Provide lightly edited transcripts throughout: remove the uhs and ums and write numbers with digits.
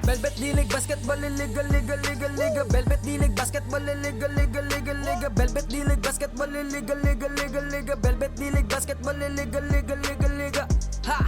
Velvet D-League Basketball Liga Liga Liga Liga Velvet D-League Basketball Liga Liga Liga Liga Velvet D-League Basketball Liga Liga Liga Liga Velvet D-League Basketball Liga Liga Liga Liga. Ha!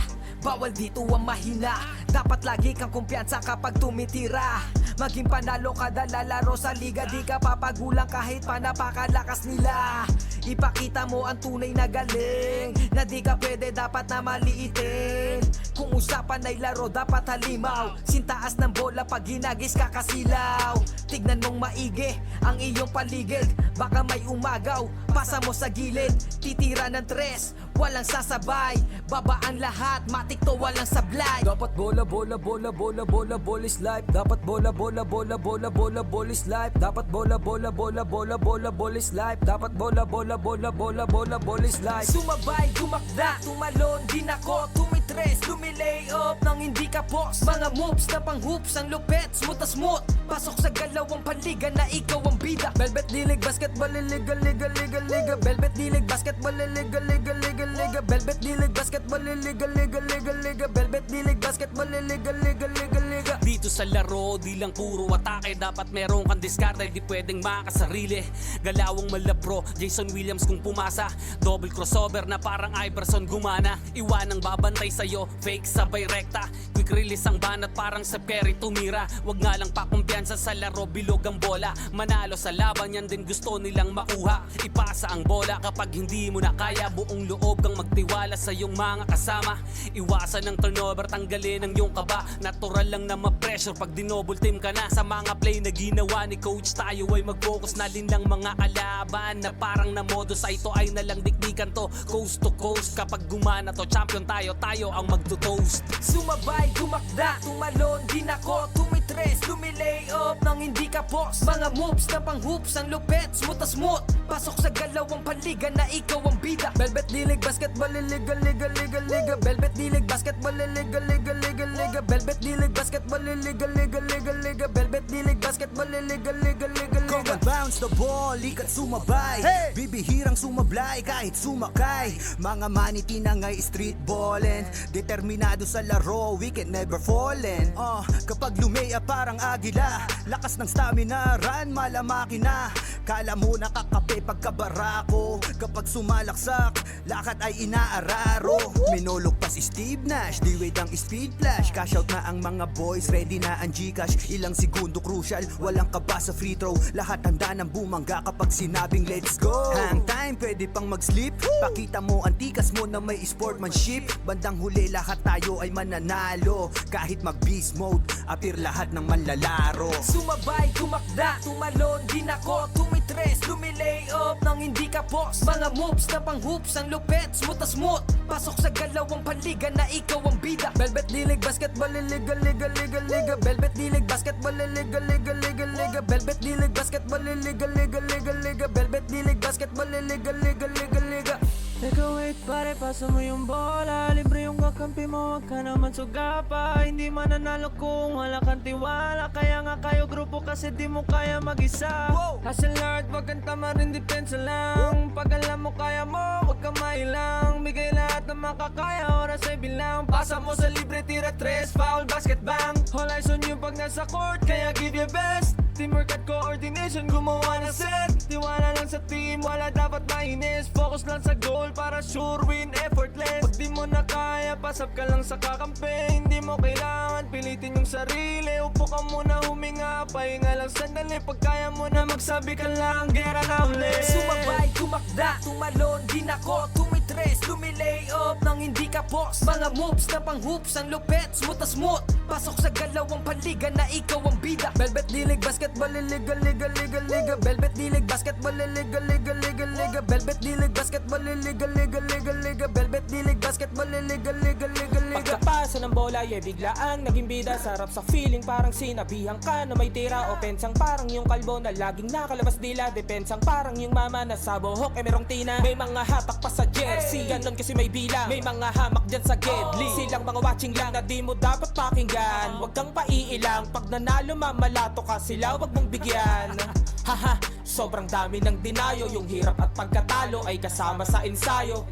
Bawal dito ang mahina. Dapat lagi kang kumpiyansa kapag tumitira. Maging panalo kada lalaro sa liga. Di ka papagulang kahit pa napakalakas nila. Ipakita mo ang tunay na galing, na di ka pwede dapat na maliitin. Kung usapan ay laro dapat halimaw. Sintaas ng bola pag ginagis kakasilaw. Tignan mong maigi ang iyong paligid. Baka may umagaw, pasa mo sa gilid. Titira ng tres, walang sasabay. Babaan lahat, matik to walang sablay. Dapat bola, bola, bola, bola, bola, bola is life. Dapat bola, bola, bola, bola, bola, bola is life. Dapat bola, bola, bola, bola, bola, bola is life. Dapat bola, bola, bola, bola, bola, bola is life. Sumabay, tumakda, tumalon, din ako, tumitres, lumilay up nang hindi ka boss. Mga moves na pang hoops, ang lupet, smooth na smooth. Pasok sa galawang panliga na ikaw ang bida. Velvet D-League Basketball Liga Liga Liga Liga Velvet D-League Basketball Liga Liga Liga Liga Velvet D-League Basketball Liga Liga Liga Liga Velvet D-League Basketball Liga Liga Liga Liga. Dito sa laro, di lang puro atake. Dapat meron kang diskarte, di pwedeng makasarili. Galawang malabro, Jason Williams kung pumasa. Double crossover na parang Iverson gumana. Iwanang babantay sa'yo, fake sabay rekta. Quick release ang banat parang sa Curry tumira. Wag nga lang pakumpiyansa sa laro, bilog ang bola. Manalo sa laban, yan din gusto nilang makuha. Ipasa ang bola kapag hindi mo na kaya. Buong loob kang magtiwala sa iyong mga kasama. Iwasan ng turnover, tanggalin ang iyong kaba. Natural lang na ma-pressure pag dinoble team ka na. Sa mga play na ginawa ni coach, tayo ay mag-focus na din ng mga kalaban. Na parang na modus ay ito ay nalang dikdikan to. Coast to coast, kapag gumana to, champion tayo, tayo ang magto-toast. Sumabay, tumakda, tumalon, din ako, tumitres, lumilay up nang hindi ka boss. Mga moves na pang hoops, ang lupet, smooth na smooth. Pasok sa galawang panliga na ikaw ang bida. Velvet D-League Basketball Liga Liga Liga Liga Velvet D-League Basketball Liga Liga Liga Liga Velvet D-League Basketball Liga Liga Liga Liga Velvet D-League Basketball Liga Liga Liga Come Liga. and bounce the ball, ikat sumabay. Bibihirang sumablay kahit sumakay. Mga maniti na ngay street ballin'. Determinado sa laro, we can never fallen. Kapag lumea parang agila. Lakas ng stamina, run malamaki na. Kala mo nakakape pagkabarako. Kapag sumalaksak, lakad ay inaararo. Minulog pa si Steve Nash, di wait ang speed flash. Cash out na ang mga boys, ready na ang Gcash. Ilang segundo crucial, walang kaba sa free throw. Lahat handa ng bumangga kapag sinabing let's go. Hang time, pwede pang mag-sleep. Pakita mo ang tikas mo na may sportsmanship. Bandang huli lahat tayo ay mananalo. Kahit mag-beast mode, appear lahat ng manlalaro. Sumabay, tumakda, tumalon, din ako, tumitres, lumilay up nang hindi ka boss. Mga moves na pang hoops, ang lupet, smooth na smooth. Pasok sa galawang panliga na ikaw ang bida. Velvet D-League Basketball Liga Liga Liga Liga Velvet D-League Basketball Liga Liga Liga Liga Velvet D-League Basketball Liga Liga Liga Liga Velvet D-League Basketball Liga Liga Liga Liga. Teka wait pare, pasa mo yung bola. Libre yung kakampi mo, wag ka naman sugapa. Hindi mananalo kung wala kang tiwala. Kaya nga kayo grupo kasi di mo kaya mag-isa. Hustle hard, wag kang tama rin, depensa lang. Pag alam mo kaya mo, wag kang mailang. Bigay lahat ng makakaya, oras ay bilang. Pasa mo sa libre, tira tres, foul, basket bang. All eyes on you pag nasa court, kaya give your best. Teamwork at coordination, gumawa na set. Tiwala lang sa team, wala dapat mainis. Focus lang sa goal para sure win, effortless. Pag di mo na kaya, pasap ka lang sa kakampi. Hindi mo kailangan pilitin yung sarili. Upo ka muna, huminga, pahinga lang sandali. Pag kaya mo na magsabi ka lang, gera na ulit. Sumabay, tumakda, tumalon, din ako, tumitres, lumilay up nang hindi ka boss. Mga moves na pang hoops, ang lupet, smooth na smooth. Pasok sa galawang panliga na ikaw ang bida. Velvet D-League Basketball Liga Liga Liga Liga Velvet D-League Basketball Liga Liga Liga Liga Velvet D-League Basketball Liga Liga Liga Liga Velvet D-League Basketball Liga Liga Liga Liga. Pagkapasa ng bola, bigla ang naging bida. Sarap sa feeling, parang sinabihan ka na may tira. Offense ang parang yung kalbo na laging nakalabas dila. Defense ang parang yung mama na sa buhok merong tina. May mga hatak pa sa jersey, ganon kasi may bilang. May mga hamak dyan sa gedli. Silang mga watching lang na di mo dapat pakinggan. Huwag kang paiilang, pag nanalo mamalato ka sila, wag mong bigyan. Haha, sobrang dami ng dinayo. Yung hirap at pagkatalo ay kasama sa ensayo.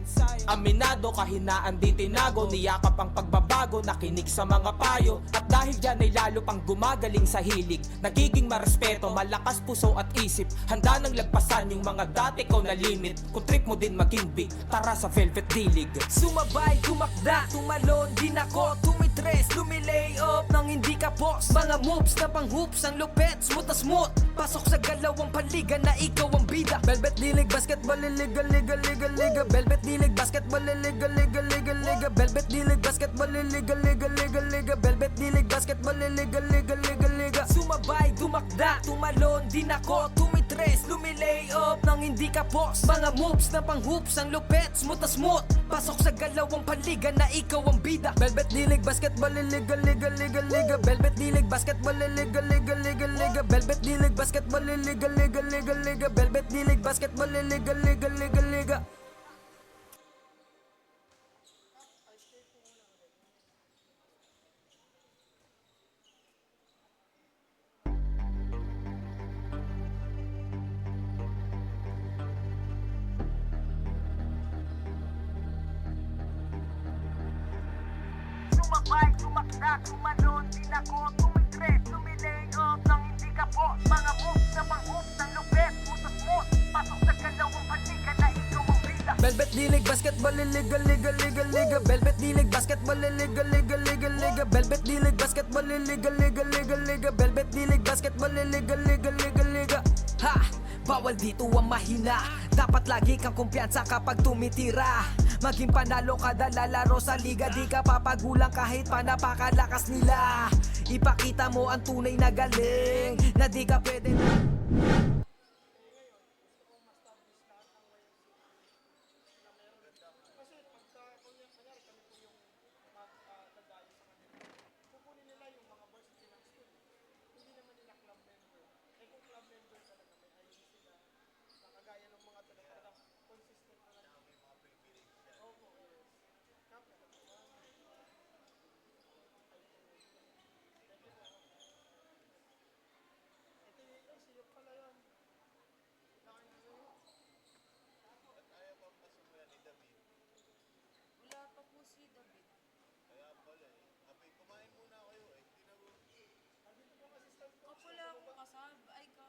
Aminado, kahinaan di tinago. Niyakap ang pagbabago, nakinig sa mga payo. At dahil dyan ay lalo pang gumagaling sa hilig. Nagiging marespeto, malakas puso at isip. Handa nang lagpasan yung mga dati ko na limit. Kung trip mo din maging big, tara sa Velvet Dilig. Sumabay, tumakda, tumalon, din ako tumitres, lumilay up nang hindi ka boss. Mga moves na pang hoops, ang lupet, smooth na smooth. Pasok sa galawang panliga na ikaw ang bida. Velvet Dilig, basketball, liga, liga, liga, liga. Velvet Dilig, basketball, liga, liga, liga, liga. Velvet Dilig, basketball, liga, liga, liga, liga. Velvet Dilig, basketball, liga, liga, liga, liga. Sumabay, tumakda, tumalon, din ako tumitres, lumilay up nang hindi ka boss. Mga moves na pang hoops, ang lupet, smooth na smooth. Pasok sa galawang panliga na ikaw ang bida. Velvet Dilig, basketball, liga, liga, liga, liga. Velvet Dilig, basketball, liga, liga, liga, liga. Velvet Dilig, basketball, liga, liga, liga, liga. Velvet Dilig, basketball, liga, liga, liga, liga. Sumabay, tumakda, tumalon, din ako tumitres, lumilay up nang hindi ka boss. Mga moves na pang hoops, ang lupet, putas mo. Pasok sa galawang panliga na ikaw ang bida. Velvet Dilig, basketball, liga, liga, liga, liga. Velvet Dilig, basketball, liga, liga, liga, liga. Velvet Dilig, basketball, liga, liga, liga, liga. Velvet Dilig, basketball, liga, liga, liga, liga. Ha! Bawal dito ang mahina. Dapat lagi kang kumpiyansa kapag tumitira. Maging panalo kada lalaro sa liga. Di ka papagulang kahit pa napakalakas nila. Ipakita mo ang tunay na galing, na di ka pwede na Wala pa po si David. O pala akong kasab. Ay ka,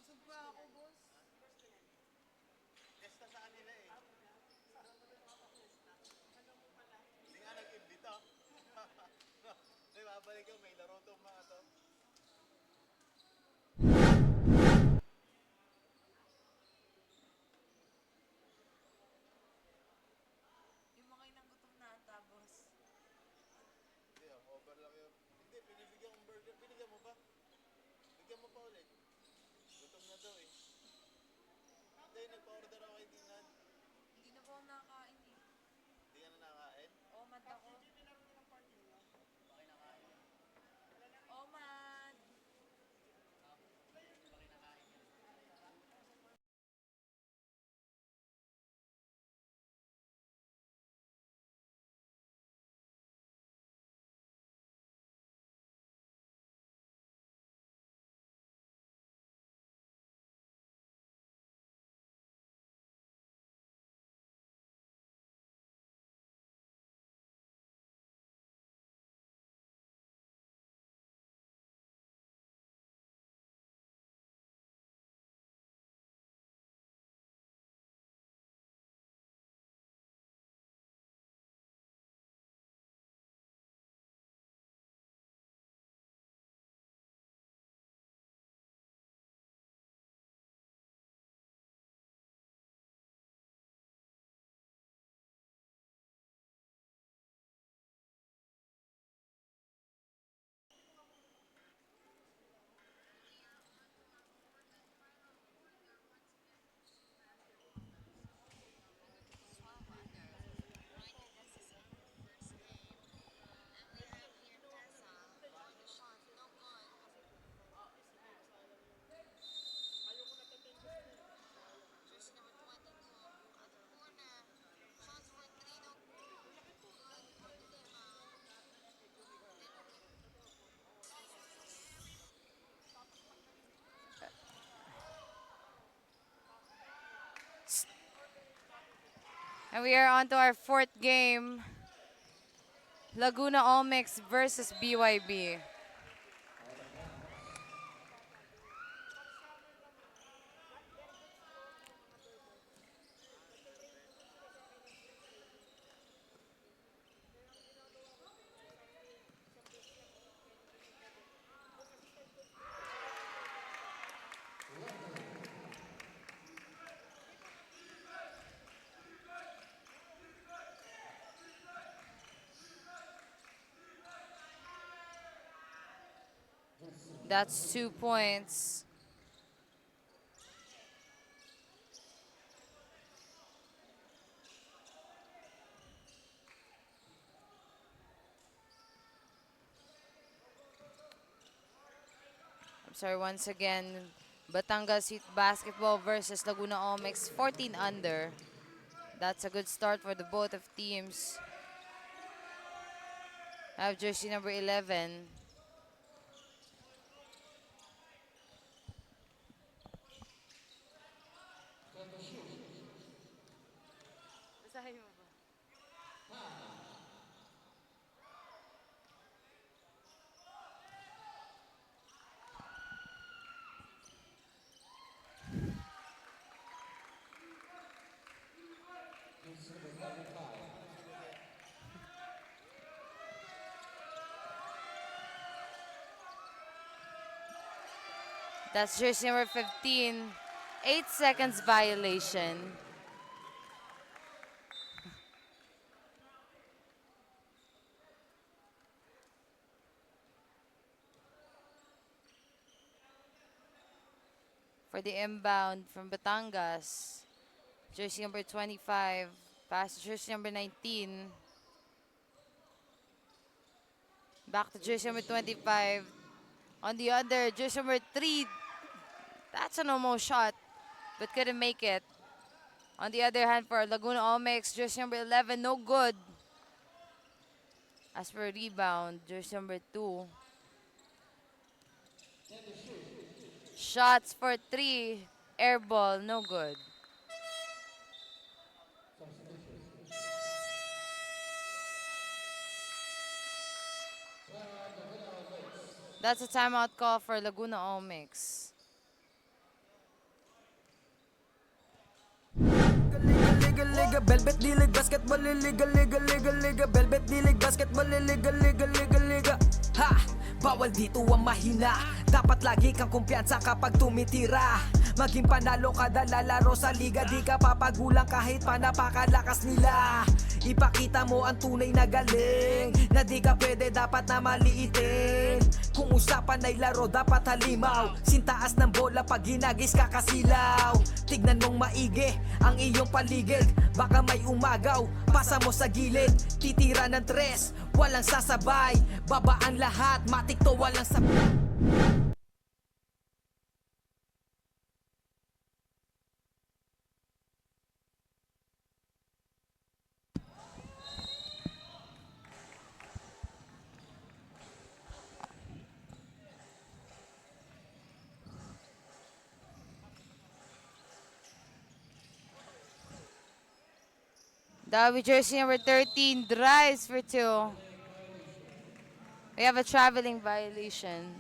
Busog pa ako, boss. Yung mga inang gutom na ata, boss. Hindi na po ako nakakain eh. Oo, mad ako. And we are on to our fourth game. Laguna Olmecs versus BYB. That's 2 points. I'm sorry, once again, Batangas Youth Basketball versus Laguna Olmecs, 14 under. That's a good start for the both of teams. I have jersey number 11. Basahin mo ba? That's jersey number 15. 8 seconds violation. For the inbound from Batangas, jersey number 25, pass to jersey number 19. Back to jersey number 25. On the other, jersey number 3. That's an almost shot, but couldn't make it. On the other hand, for Laguna Olmecs, jersey number 11, no good. As for rebound, jersey number 2. Shots for 3, air ball, no good. That's a timeout call for Laguna Olmecs. Liga, liga, Velvet D-League Basketball, liga, liga, liga, liga, Velvet D-League Basketball, liga, liga, liga, liga. Ha! Bawal dito ang mahina. Dapat lagi kang kumpiyansa kapag tumitira. Maging panalo kada lalaro sa liga, di ka papagulang kahit pa napakalakas nila. Ipakita mo ang tunay na galing, na di ka pwede dapat na maliitin. Kung usapan ay laro dapat halimaw, sintaas ng bola pag ginagis kakasilaw. Tignan mong maigi ang iyong paligid, baka may umagaw, pasa mo sa gilid. Titira ng tres, walang sasabay, babaan lahat, matik to walang sabay. That'll be jersey number 13, drives for 2. We have a traveling violation.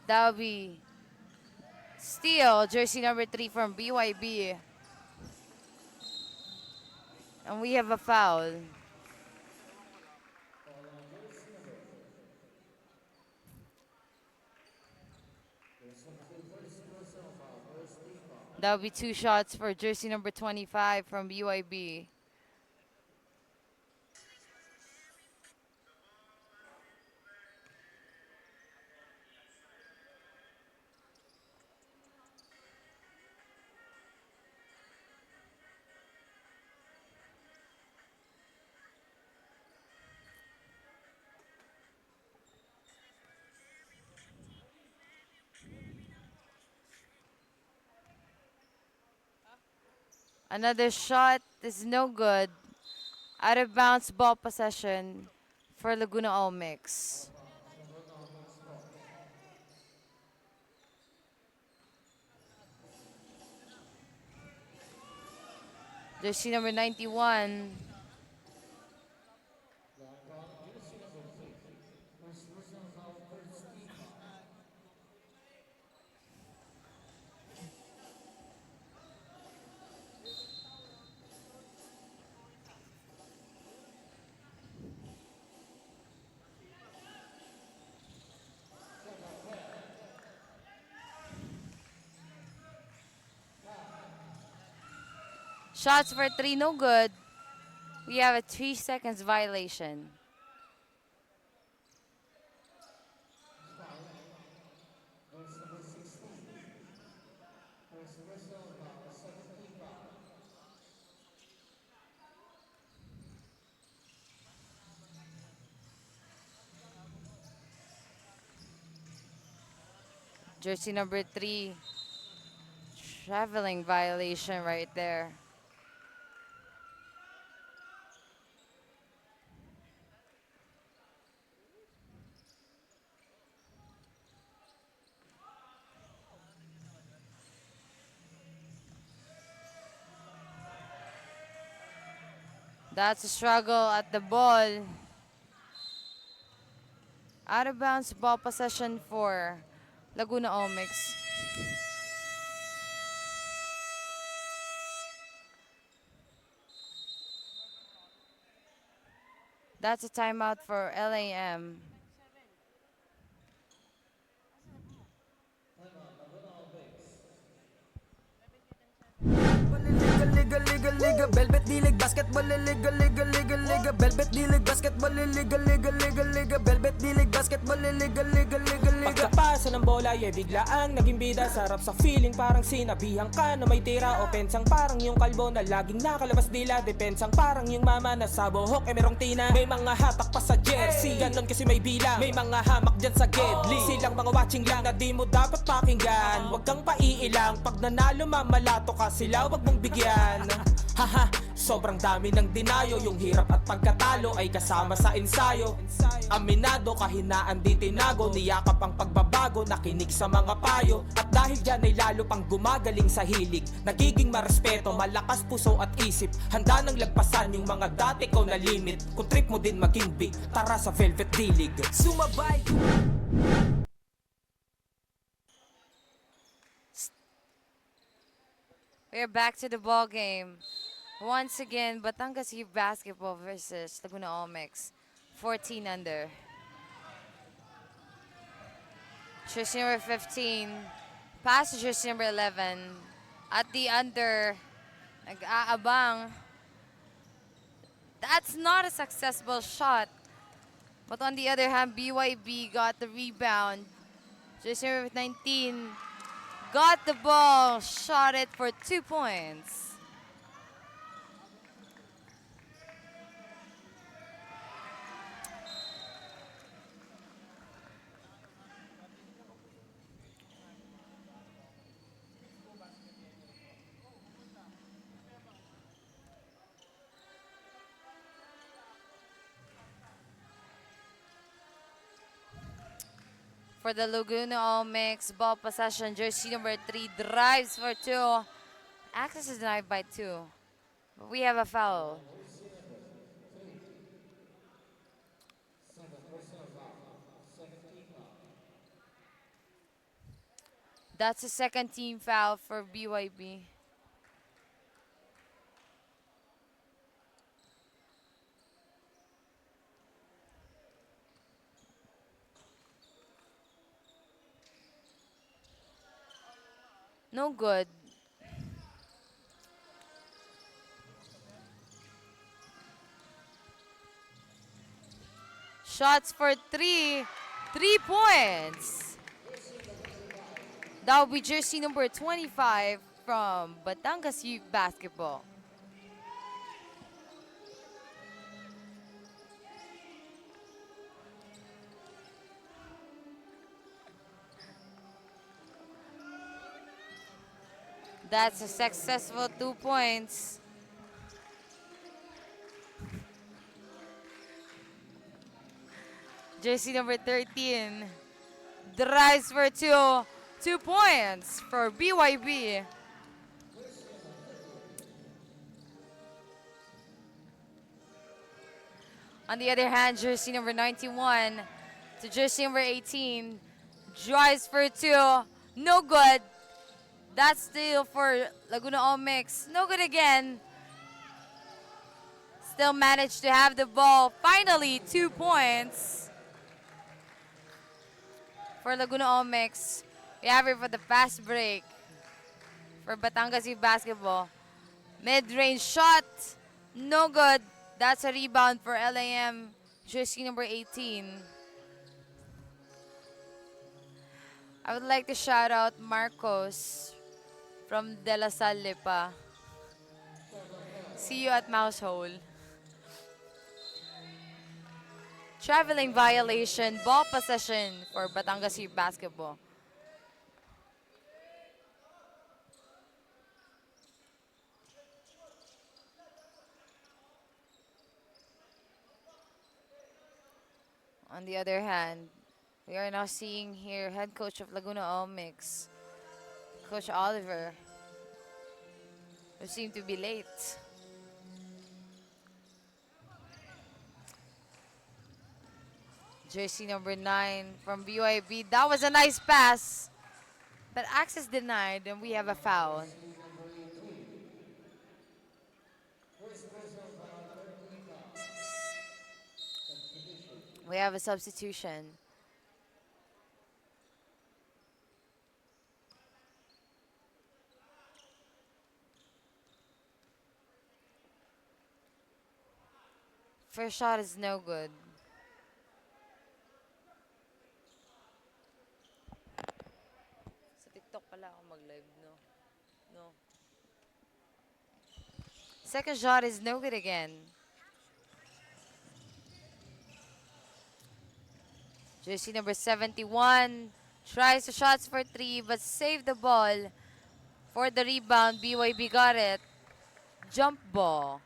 That'll be steal, jersey number 3 from BYB. And we have a foul. That'll be 2 shots for jersey number 25 from BYB. Another shot is no good. Out of bounds ball possession for Laguna All Mix. Jersey number 91. Shots for 3, no good. We have a 3 seconds violation. Jersey number 3, traveling violation right there. That's a struggle at the ball. Out of bounds ball possession for Laguna All Mix. That's a timeout for LAM. Liga, liga, liga, Velvet D-League Basketball, liga, liga, liga, liga, Velvet D-League Basketball, liga, liga, liga, liga, Velvet D-League Basketball, liga, liga, liga, liga. Pagkapasa ng bola ay biglaang naging bida. Sarap sa feeling parang sinabihan ka na may tira. Opensang parang yung kalbo na laging nakalabas dila. Depensang parang yung mama na sa buhok merong tina. May mga hatak pa sa jersey, ganon kasi may bilang. May mga hamak dyan sa gedli, silang mga watching lang na di mo dapat pakinggan. Huwag kang paiilang, pag nanalo mamalato ka sila, wag mong bigyan. Haha, sobrang dami ng dinayo. Yung hirap at pagkatalo ay kasama sa ensayo. Aminado, kahinaan di tinago. Niyakap ang pagbabago, nakinig sa mga payo. At dahil dyan ay lalo pang gumagaling sa hilig. Nagiging marespeto, malakas puso at isip. Handa nang lagpasan yung mga dati ko na limit. Kung trip mo din maging big, tara sa Velvet D-League. Sumabay. We're back to the ball game. Once again, Batangas Youth Basketball versus Laguna All Mix. 14 under. Jersey number 15. Pass to jersey number 11. At the under, nag-aabang. That's not a successful shot. But on the other hand, BYB got the rebound. Jersey number 19 got the ball, shot it for 2 points. For the Laguna All Mix, ball possession, jersey number 3 drives for 2. Access is denied by 2. But we have a foul. That's a second team foul for BYB. No good. Shots for 3. 3 points. That will be jersey number 25 from Batangas Youth Basketball. That's a successful 2 points. Jersey number 13 drives for two. 2 points for BYB. On the other hand, jersey number 91 to jersey number 18 drives for 2. No good. That's still for Laguna All Mix. No good again. Still managed to have the ball. Finally, 2 points for Laguna All Mix. We have it for the fast break for Batangas Youth Basketball. Mid-range shot. No good. That's a rebound for LAM. Jersey number 18. I would like to shout out Marcos from De La Salle Lipa. See you at Mouse Hole. Traveling violation, ball possession for Batangas Youth Basketball. On the other hand, we are now seeing here head coach of Laguna All Mix, Coach Oliver, who seemed to be late. Jersey number 9 from BYB. That was a nice pass, but access denied, and we have a foul. We have a substitution. First shot is no good. Sa TikTok pala ako mag-live, no? No. Second shot is no good again. Jersey number 71 tries the shots for 3 but saved the ball. For the rebound, BYB got it. Jump ball.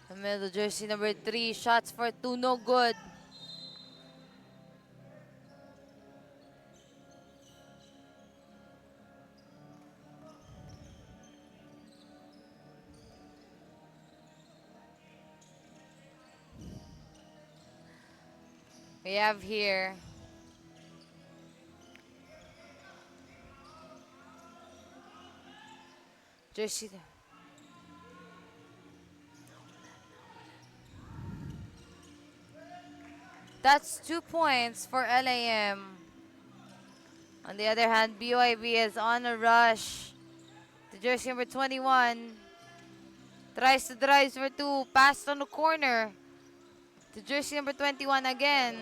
The middle jersey number 3, shots for 2, no good. We have here jersey. That's 2 points for LAM. On the other hand, BYB is on a rush. The jersey number 21 tries to drive for 2, passed on the corner. The jersey number 21 again.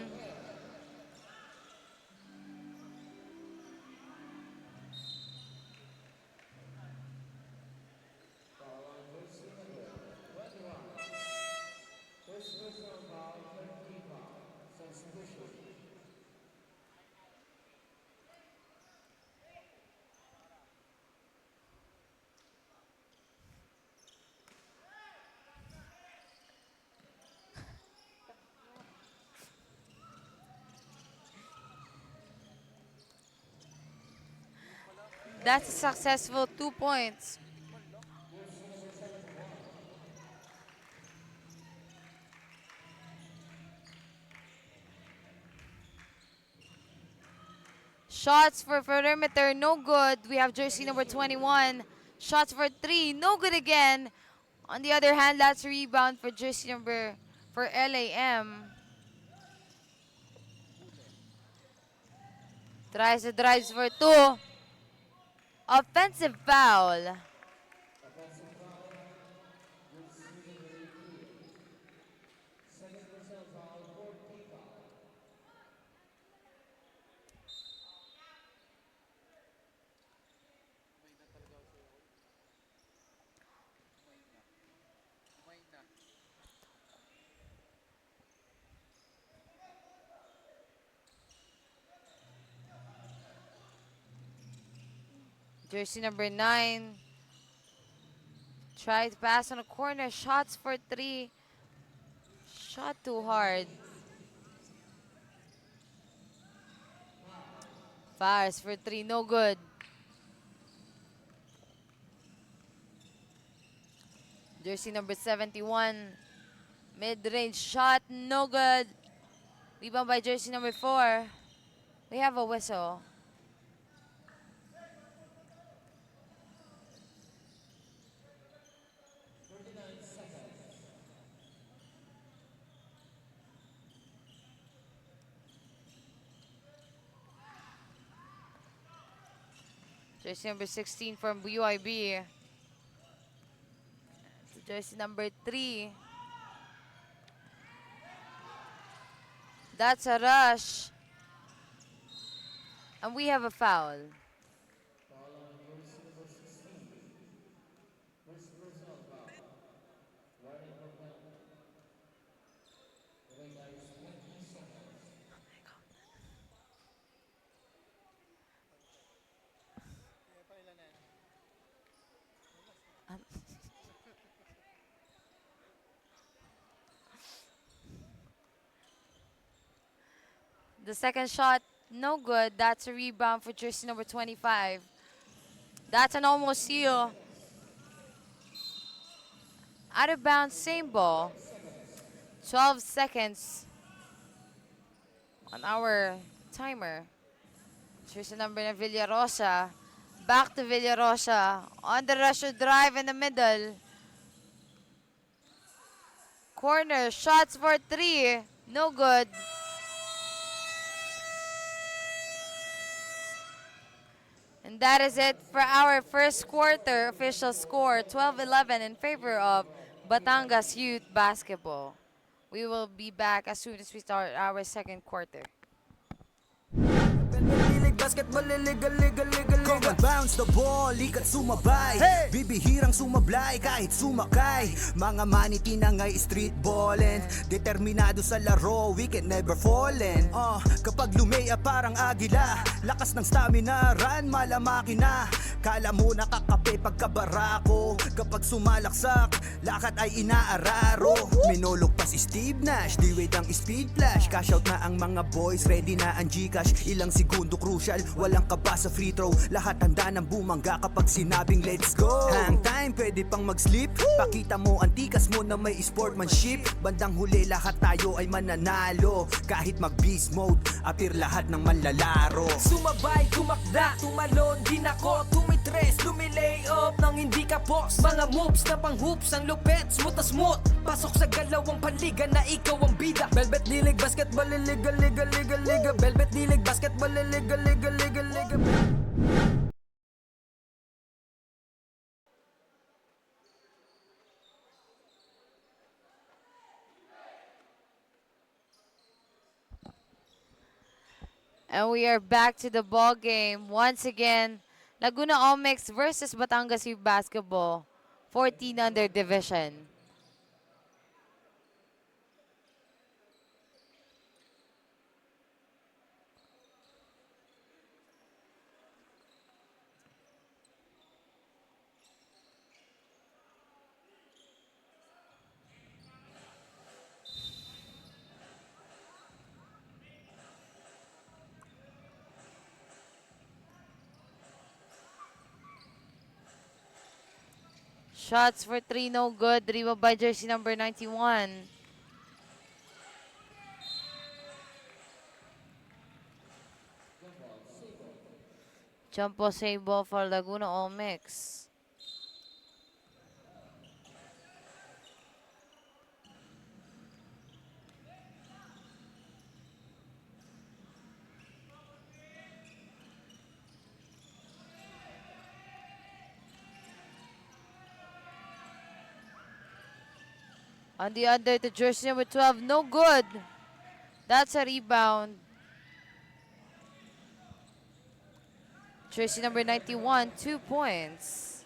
That's a successful 2 points. Shots for perimeter, no good. We have jersey number 21. Shots for 3, no good again. On the other hand, that's a rebound for jersey number for LAM. Tries to drives for 2. Offensive foul. Jersey number 9. Tried to pass on a corner. Shots for 3. Shot too hard. Fires for 3. No good. Jersey number 71. Mid-range shot. No good. Rebound by jersey number 4. We have a whistle. Jersey number 16 from BYB. Jersey number 3. That's a rush. And we have a foul. The second shot, no good. That's a rebound for jersey number 25. That's an almost steal. Out of bounds, same ball. 12 seconds on our timer. Jersey number na Villarosa. Back to Villarosa. On the rush to drive in the middle. Corner, shots for 3. No good. And that is it for our first quarter official score, 12-11 in favor of Batangas Youth Basketball. We will be back as soon as we start our second quarter. Dilig basketball, illegal, legal, legal, Come legal. and bounce the ball, ikat sumabay. Bibihirang sumablay kahit sumakay. Mga maniti na nga'y street ballin'. Determinado sa laro, we can never fallin'. Kapag lumea parang agila, lakas ng stamina, run malamaki na. Kala mo nakakape pagkabarako. Kapag sumalaksak, lakad ay inaararo. Minulog pa si Steve Nash, di wait ang speed flash. Cash out na ang mga boys, ready na ang Gcash. Ilang segundo crucial, walang kaba sa free throw. Lahat handa ng bumangga kapag sinabing let's go. Hang time, pwede pang mag-sleep. Pakita mo ang tikas mo na may sportsmanship. Bandang huli lahat tayo ay mananalo. Kahit mag-beast mode, appear lahat ng manlalaro. Sumabay, tumakda, tumalon, din ako, tumitres, lumilay up nang hindi ka boss. Mga moves na pang hoops, ang lupet, smooth na smooth. Pasok sa galawang paligan na ikaw ang bida. Velvet dilig, basketball, illegal, legal, legal, legal. Velvet dilig, basketball, illegal, legal, legal, legal. And we are back to the ball game. Once again, Laguna Omex versus Batangas Youth Basketball. 14 under division. Shots for 3, no good. Rebound by jersey number 91. Jump ball, save ball for Laguna Omex. On the under to jersey number 12, no good. That's a rebound. Jersey number 91, 2 points.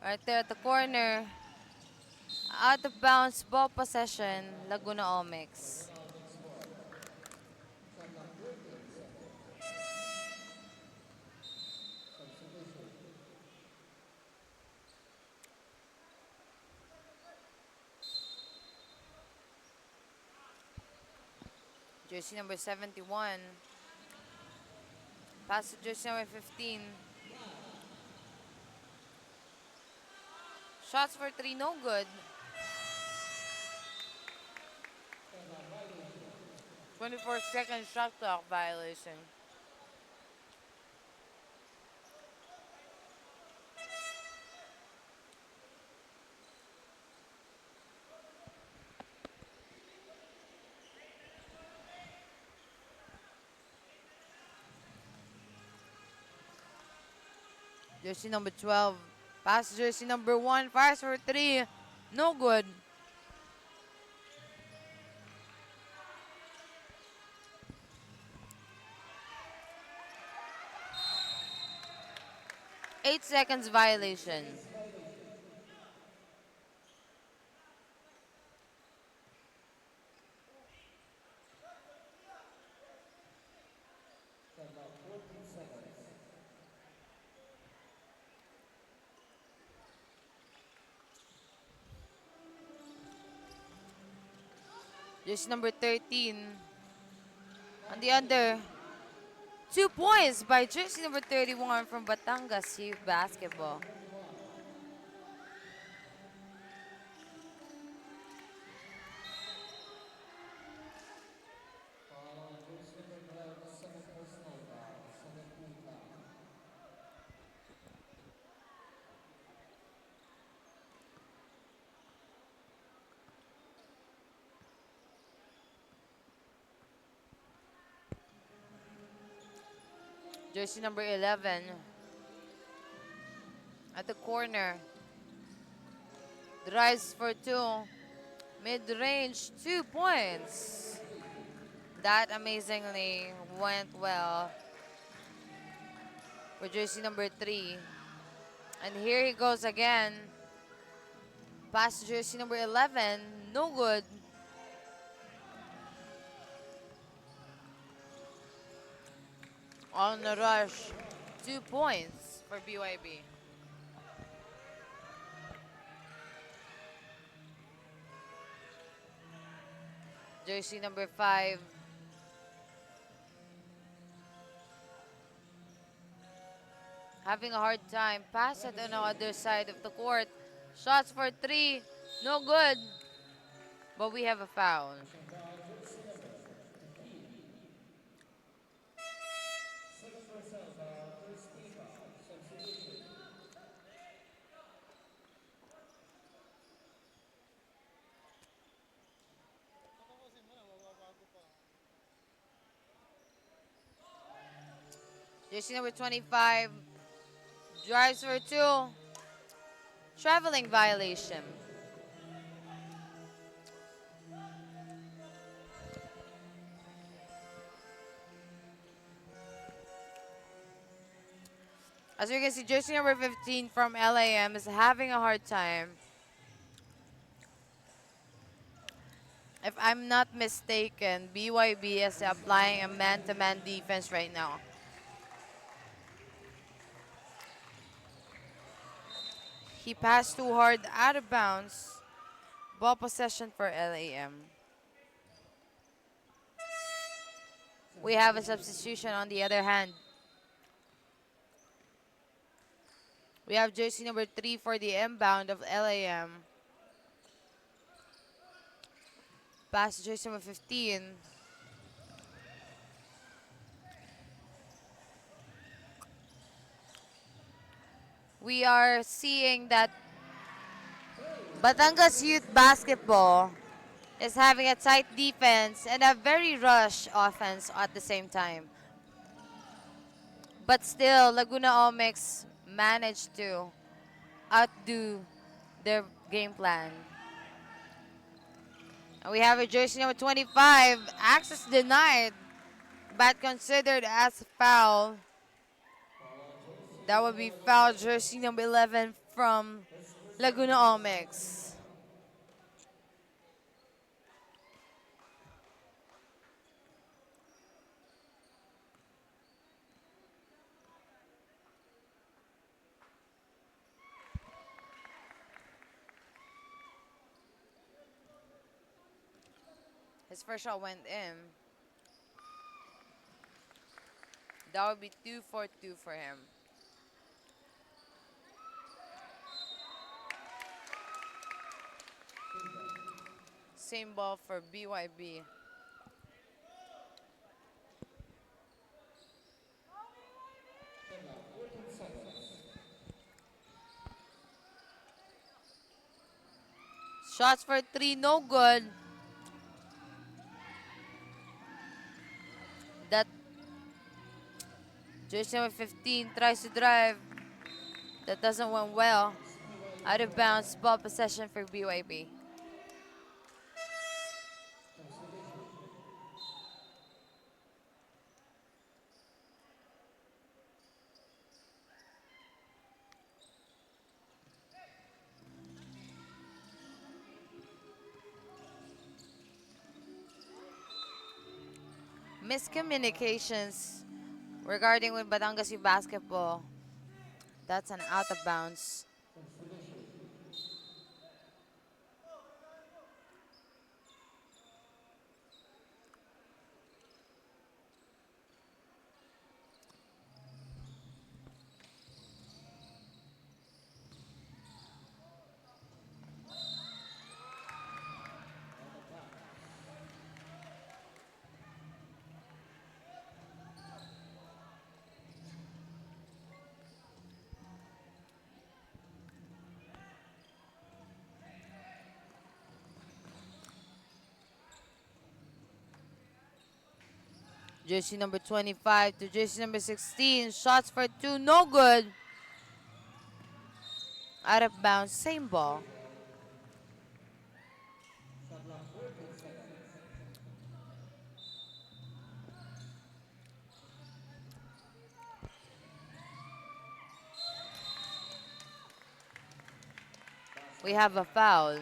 Right there at the corner. Out of bounds, ball possession, Laguna Omics. Jersey number 71. Pass to jersey number 15. Shots for three, no good. 24-second shot clock violation. Jersey number 12. Pass jersey number 1. Fires for three. No good. Eight seconds violation. Jersey number 13. On the under. 2 points by jersey number 31 from Batangas Youth Basketball. Jersey number 11. At the corner. Drives for two. Mid-range, 2 points. That amazingly went well for jersey number 3. And here he goes again. Pass to jersey number 11. No good. On the rush, 2 points for BYB. Jersey number 5. Having a hard time. Pass it on the other side of the court. Shots for three. No good. But we have a foul. Jersey number 25 drives for two. Traveling violation. As you can see, jersey number 15 from LAM is having a hard time. If I'm not mistaken, BYB is applying a man-to-man defense right now. He passed too hard out of bounds. Ball possession for LAM. We have a substitution on the other hand. We have jersey number 3 for the inbound of LAM. Pass to jersey number 15. We are seeing that Batangas Youth Basketball is having a tight defense and a very rush offense at the same time. But still, Laguna Omics managed to outdo their game plan. And we have a jersey number 25, access denied, but considered as foul. That would be foul jersey number 11 from Laguna Omics. His first shot went in. That would be 2 for 2 for him. Same ball for BYB. Shots for 3, no good. That jersey number 15 tries to drive. That doesn't went well. Out of bounds, ball possession for BYB. Miscommunications regarding with Batangas U basketball. That's an out of bounds. Jersey number 25 to jersey number 16. Shots for 2, no good. Out of bounds, same ball. We have a foul.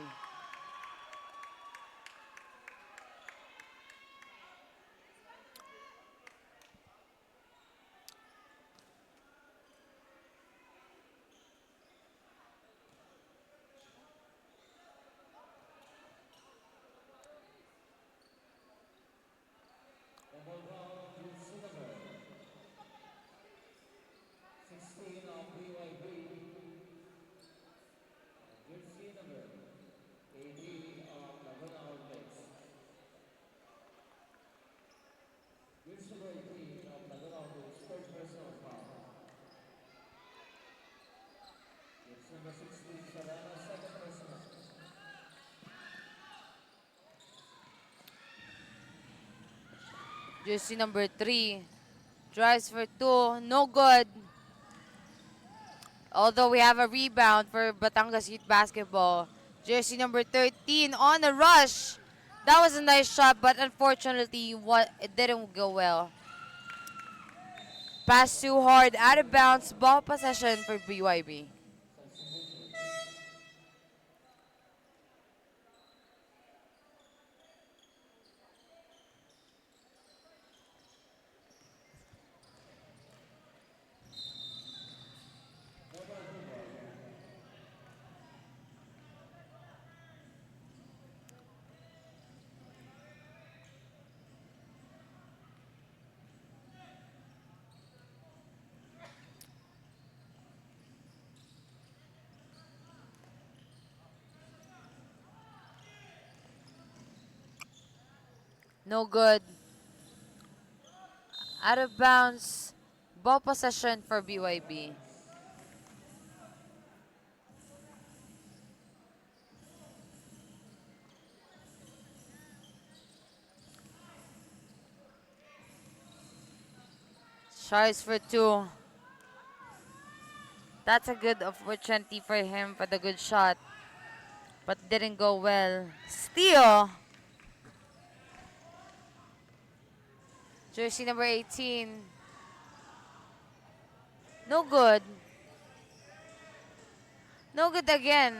Jersey number 3 drives for 2, no good. Although we have a rebound for Batangas Youth Basketball. Jersey number 13 on the rush. That was a nice shot, but unfortunately, it didn't go well. Pass too hard, out of bounds, ball possession for BYB. No good. Out of bounds. Ball possession for BYB. Tries for two. That's a good opportunity for him for the good shot. But didn't go well. Steal! Jersey number 18. No good. No good again.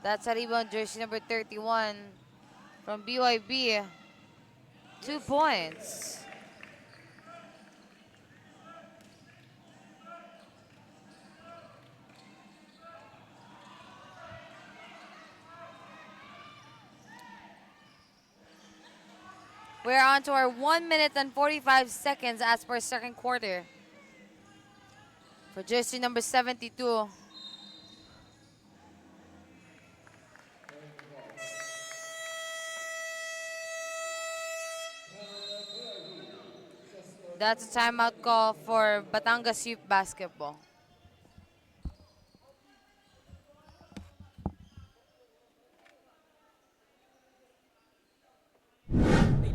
That's a rebound, jersey number 31 from BYB. 2 points. We're on to our 1 minute and 45 seconds as per second quarter. For jersey number 72. That's a timeout call for Batangas Youth Basketball.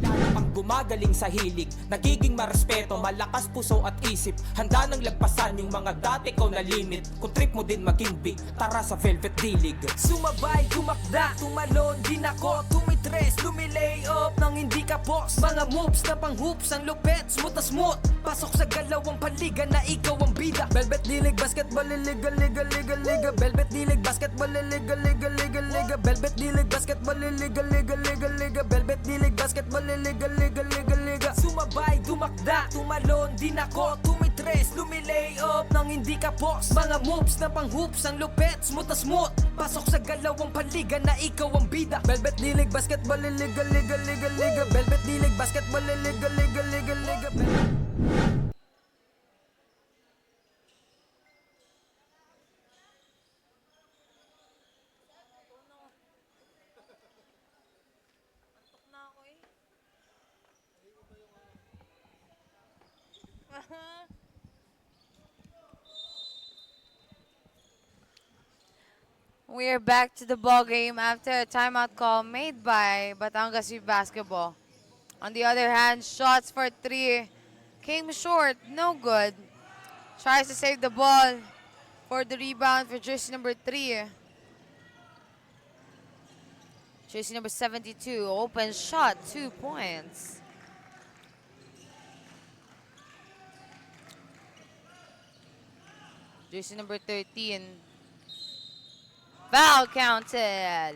Lalo pang gumagaling sa hilig, nagiging marespeto, malakas puso at isip. Handa nang lagpasan yung mga dati ko na limit. Kung trip mo din maging big, tara sa Velvet D-League. Sumabay, tumakda, tumalon din ako. Tumitres, lumilay up nang hindi ka boss. Mga moves na pang hoops, ang lupet, smooth na smooth. Pasok sa galawang paliga na ikaw ang bida. Velvet D-League Basketball, liga, liga, liga, liga. Velvet D-League Basketball, liga, liga, liga, liga. Velvet D-League Basketball, liga, liga, liga, liga. Velvet D-League Basketball, liga, liga, liga, liga. Sumabay, tumakda, tumalon din ako. Tumitres, lumilay up nang hindi ka boss. Mga moves na pang hoops, ang lupet, smooth na smooth. Pasok sa galawang paliga na ikaw ang bida. Velvet D-League Basketball, liga, liga, liga, liga. Velvet D-League Basketball, liga, liga, liga, liga. We're back to the ball game after a timeout call made by Batangas Youth Basketball. On the other hand, shots for three came short, no good. Tries to save the ball for the rebound for jersey number 3. Jersey number 72, open shot, 2 points. Jersey number 13. Foul counted.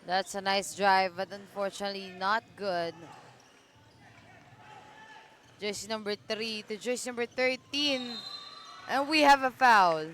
That's a nice drive, but unfortunately not good. Jersey number 3 to jersey number 13. And we have a foul.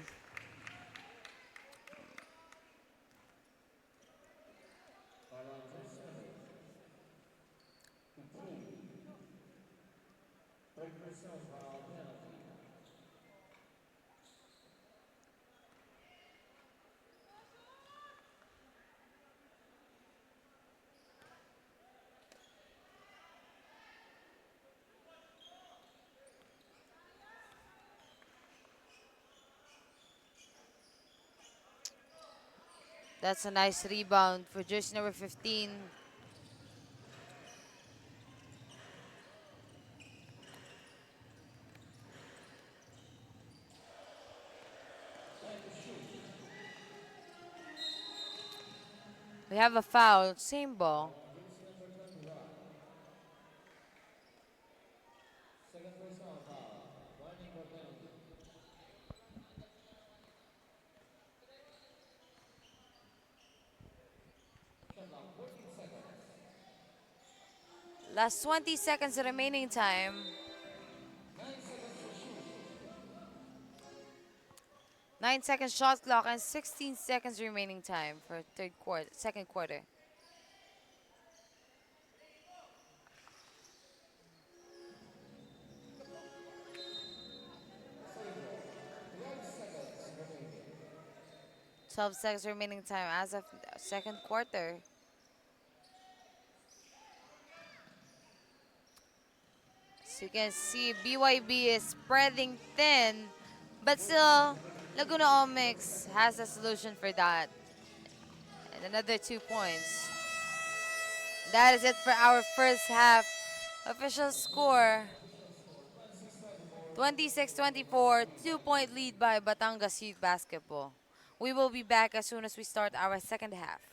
That's a nice rebound for jersey number 15. We have a foul, same ball. Last 20 seconds remaining time. 9 seconds shot clock and 16 seconds remaining time for second quarter. Twelve seconds remaining time as of second quarter. So you can see BYB is spreading thin, but still Laguna Omics has a solution for that. And another 2 points. That is it for our first half. Official score 26-24, 2-point lead by Batangas Youth Basketball. We will be back as soon as we start our second half.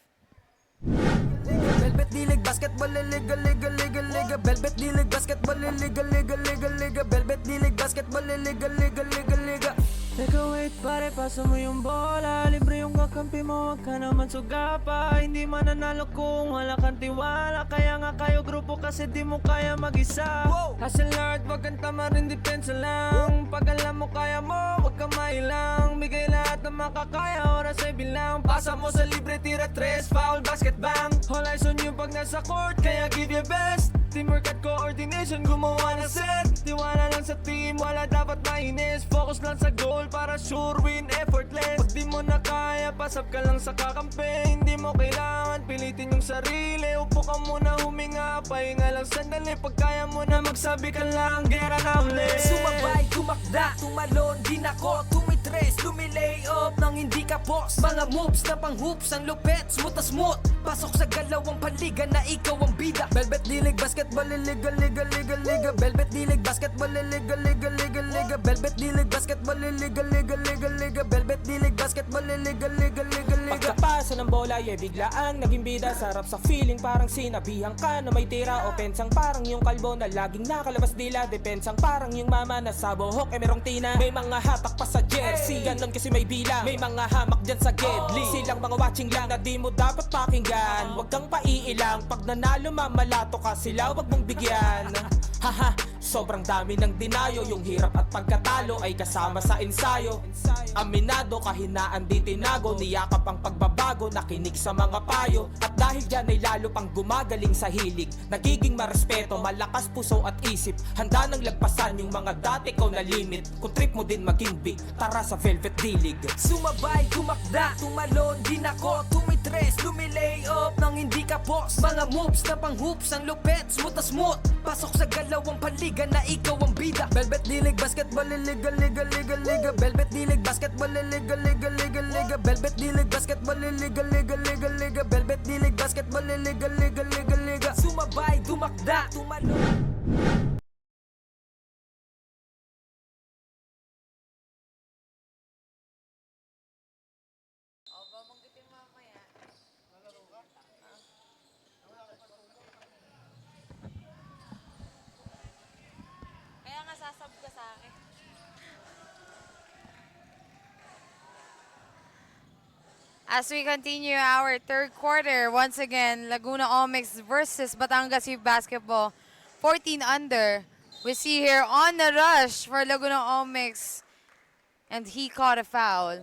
Velvet D-League Basketball Liga Liga Liga Liga Velvet D-League Basketball Liga Liga Liga Liga Velvet D-League Basketball Liga Liga Liga Liga. Teka wait pare, pasa mo yung bola. Libre yung kakampi mo, wag ka naman suga pa. Hindi mananalo kung wala kang tiwala. Kaya nga kayo grupo kasi di mo kaya mag-isa. Hustle hard, wag kang tamarin, depensa lang. Pag alam mo kaya mo, wag kang mailang. Bigay lahat ng makakaya, oras ay bilang. Pasa mo sa libre, tira tres, foul, basket bang. All eyes on you pag nasa court, kaya give your best. Teamwork at coordination, gumawa na set. Tiwala lang sa team, wala dapat mainis. Focus lang sa goal para sure win, effortless. Pag di mo na kaya, pasap ka lang sa kakampi. Hindi mo kailangan pilitin yung sarili. Upo ka muna, huminga, pahinga lang sandali. Pag kaya mo na magsabi ka lang, gera na ulit. Sumabay, tumakda, tumalon, di nako, tumitres, lumilay up nang hindi ka boss. Mga moves na pang hoops, ang lupet, smooth na smooth. Pasok sa galawang paliga na ikaw ang bida. Velvet D-League Basketball Liga Liga Liga Liga Velvet D-League Basketball Liga Liga Liga Liga Velvet D-League Basketball Liga Liga Liga Liga Velvet D-League Basketball Liga Liga Liga Liga. Pagkapasa ng bola, biglaang naging bida. Sarap sa feeling, parang sinabihan ka na may tira. Opensang parang yung kalbo na laging nakalabas dila. Depensang parang yung mama na sa buhok merong tina. May mga hatak pa sa jersey, ganon kasi may bilang. May mga hamak dyan sa gedli, silang mga watching lang na di mo dapat pakinggan. Huwag kang paiilang, pag nanalo mamalato ka sila, wag mong bigyan. Haha, sobrang dami ng dinayo. Yung hirap at pagkatalo ay kasama sa ensayo. Aminado, kahinaan di tinago. Niyakap ang pagbabago, nakinig sa mga payo. At dahil dyan ay lalo pang gumagaling sa hilig. Nagiging marespeto, malakas puso at isip. Handa nang lagpasan yung mga dati ko na limit. Kung trip mo din maging big, tara sa Velvet D-League. Sumabay, tumakda, tumalon, di nako, tumitres, lumilay up nang hindi ka boss. Mga moves na pang hoops, ang lupet, smooth na smooth. Pasok sa galawang paliga na ikaw ang bida. Velvet D-League Basketball Liga Liga Liga Liga Velvet D-League Basketball Liga Liga Liga Liga Velvet D-League Basketball Liga Liga Liga Liga Velvet D-League Basketball Liga Liga Liga Liga. Sumabay, tumakda, tumalon. Kaya nga sasab ka sa akin. As we continue our third quarter, once again, Laguna Omics versus Batangas Youth Basketball, 14 under. We see here on the rush for Laguna Omics, and he caught a foul.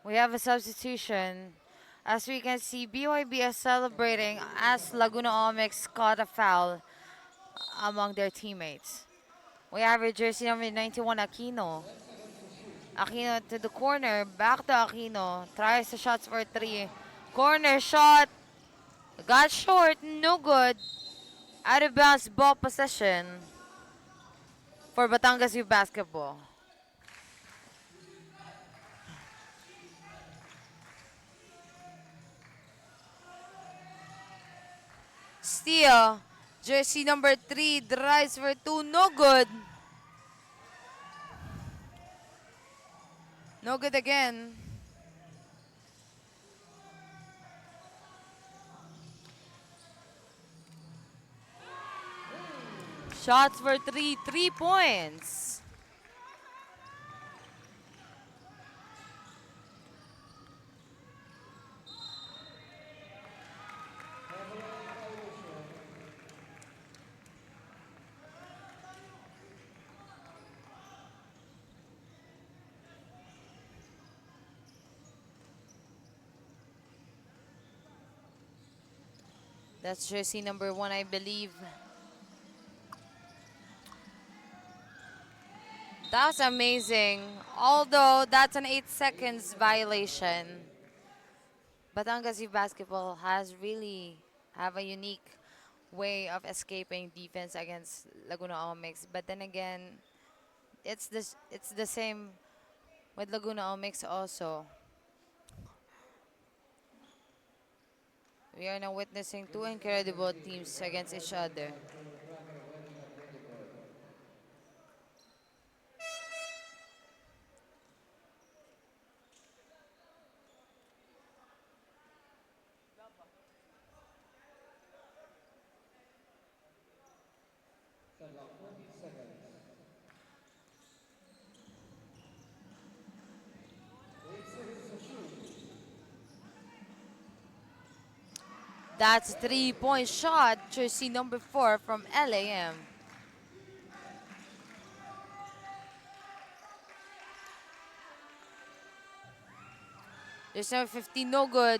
We have a substitution. As we can see, BYB is celebrating as Laguna Omics caught a foul among their teammates. We have a jersey number 91, Aquino. Aquino to the corner, back to Aquino. Tries the shots for 3. Corner shot. Got short, no good. Out of bounds ball possession for Batangas Youth Basketball. Steal. Jersey number 3 drives for 2, no good. No good again. Shots for 3, 3 points. That's jersey number 1, I believe. That was amazing. Although that's an 8 seconds violation. Batangas Youth Basketball has really have a unique way of escaping defense against Laguna Omics. But then again, it's the same with Laguna Omics also. We are now witnessing 2 incredible teams against each other. That's a 3-point shot, jersey number 4 from LAM. There's number 15, no good.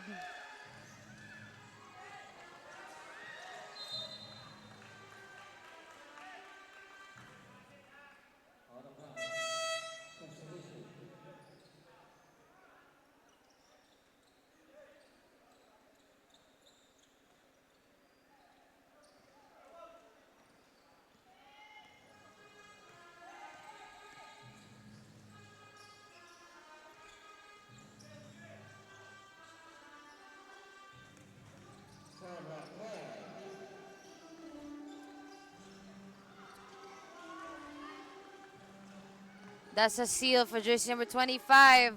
That's a seal for jersey number 25.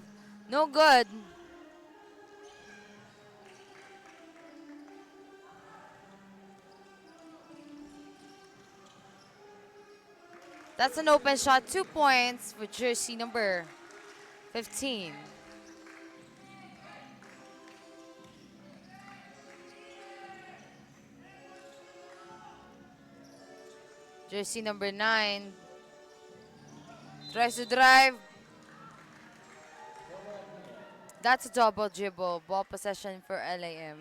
No good. That's an open shot, 2 points for jersey number 15. Jersey number 9 tries to drive. That's a double dribble. Ball possession for LAM.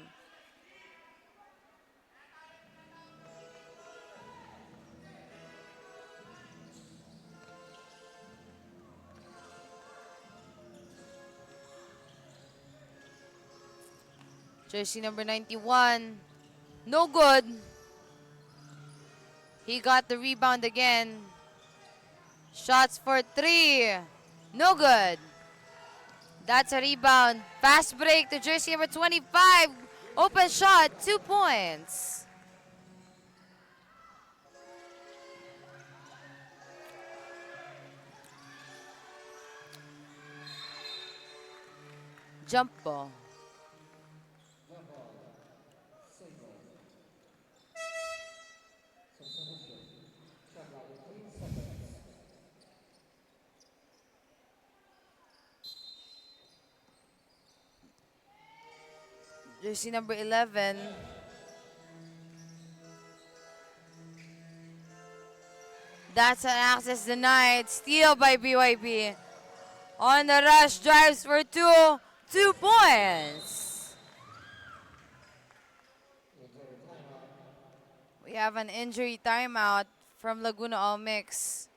Jersey number 91. No good. He got the rebound again. Shots for 3. No good. That's a rebound. Fast break to jersey number 25. Open shot, 2 points. Jump ball. Jersey number 11. That's an access denied. Steal by BYB. On the rush, drives for 2. 2 points. We have an injury timeout from Laguna All Mix.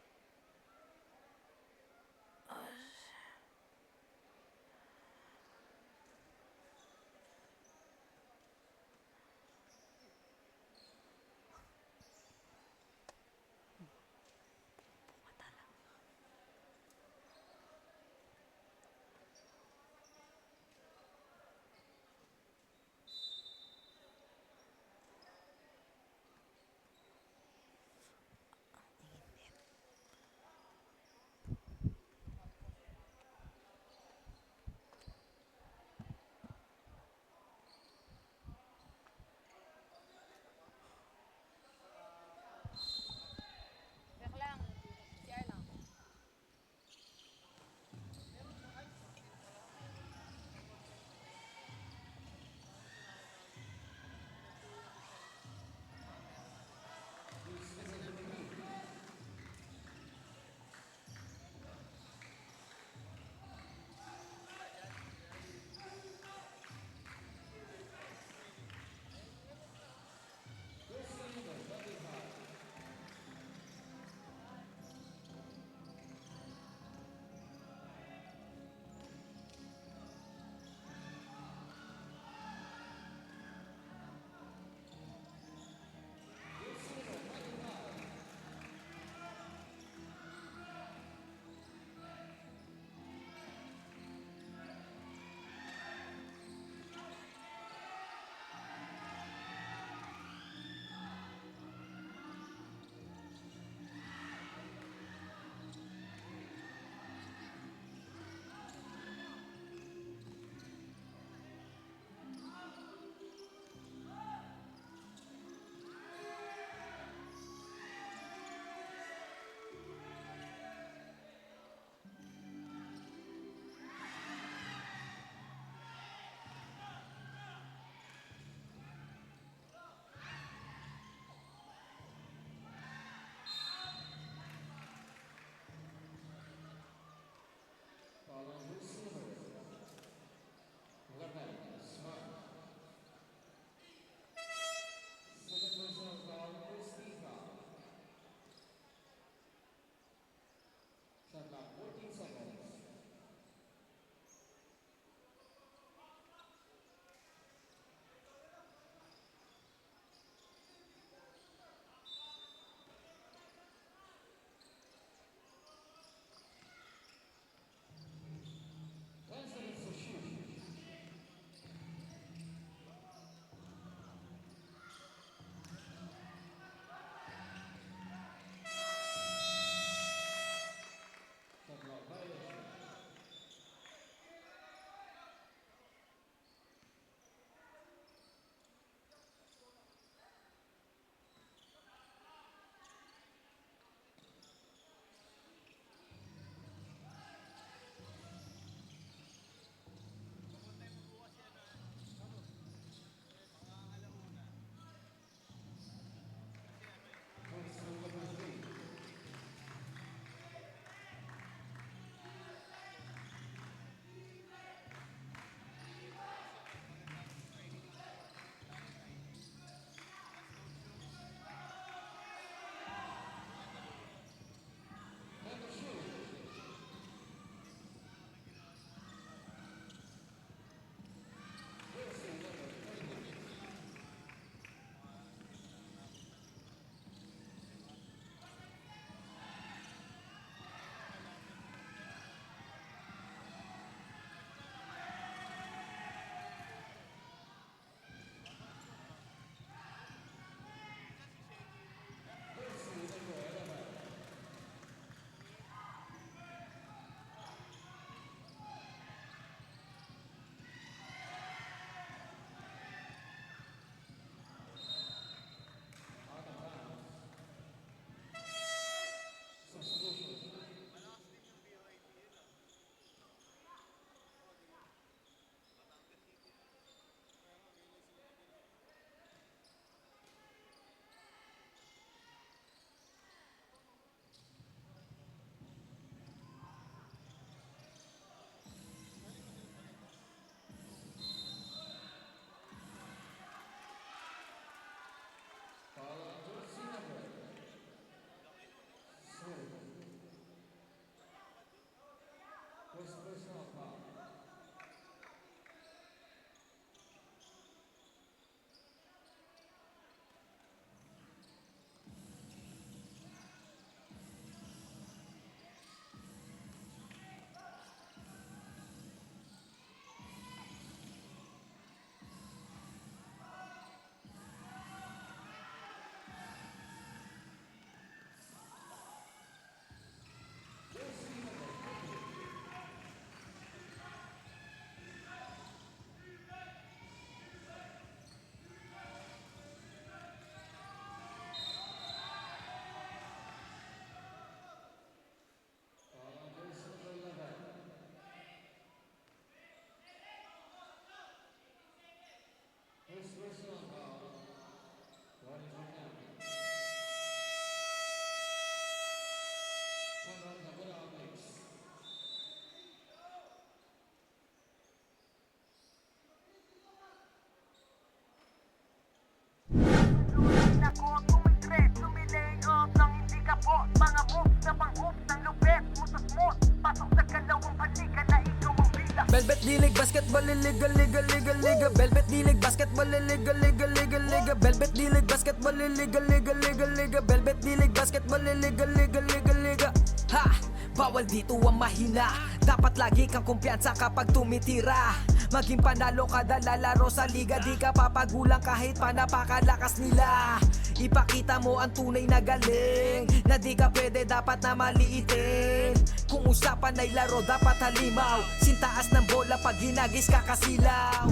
Velvet D-League Basketball Liga Liga Liga Liga Velvet D-League Basketball Liga Liga Liga Liga Velvet D-League Basketball Liga Liga Liga Liga Velvet D-League Basketball Liga Liga Liga Liga. Ha! Bawal dito ang mahina. Dapat lagi kang kumpiyansa kapag tumitira. Maging panalo kada lalaro sa liga. Di ka papagulang kahit pa napakalakas nila. Ipakita mo ang tunay na galing. Na di ka pwede dapat na maliitin. Kung usapan ay laro dapat halimaw. Sintaas ng bola pag hinagis kakasilaw.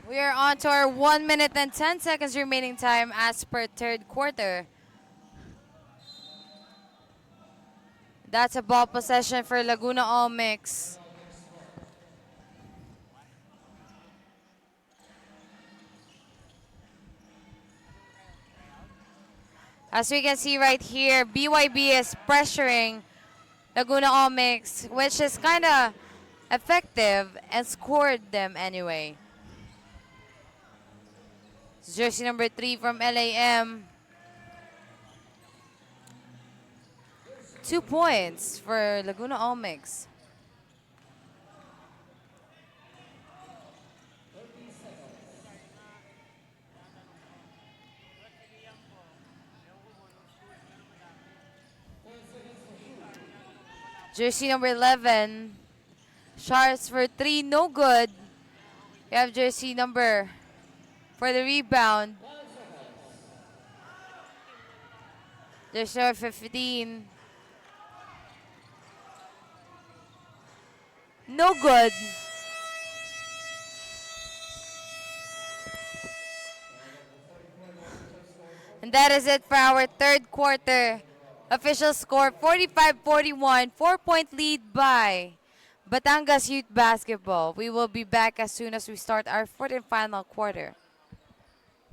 We are on to our 1 minute and 10 seconds remaining time as per third quarter. That's a ball possession for Laguna All Mix. As we can see right here, BYB is pressuring Laguna All Mix, which is kind of effective and scored them anyway. Jersey number 3 from LAM. 2 points for Laguna All Mix. Jersey number 11. Shots for 3, no good. We have jersey number for the rebound. Jersey number 15. No good. And that is it for our third quarter. Official score 45-41, 4-point lead by Batangas Youth Basketball. We will be back as soon as we start our fourth and final quarter.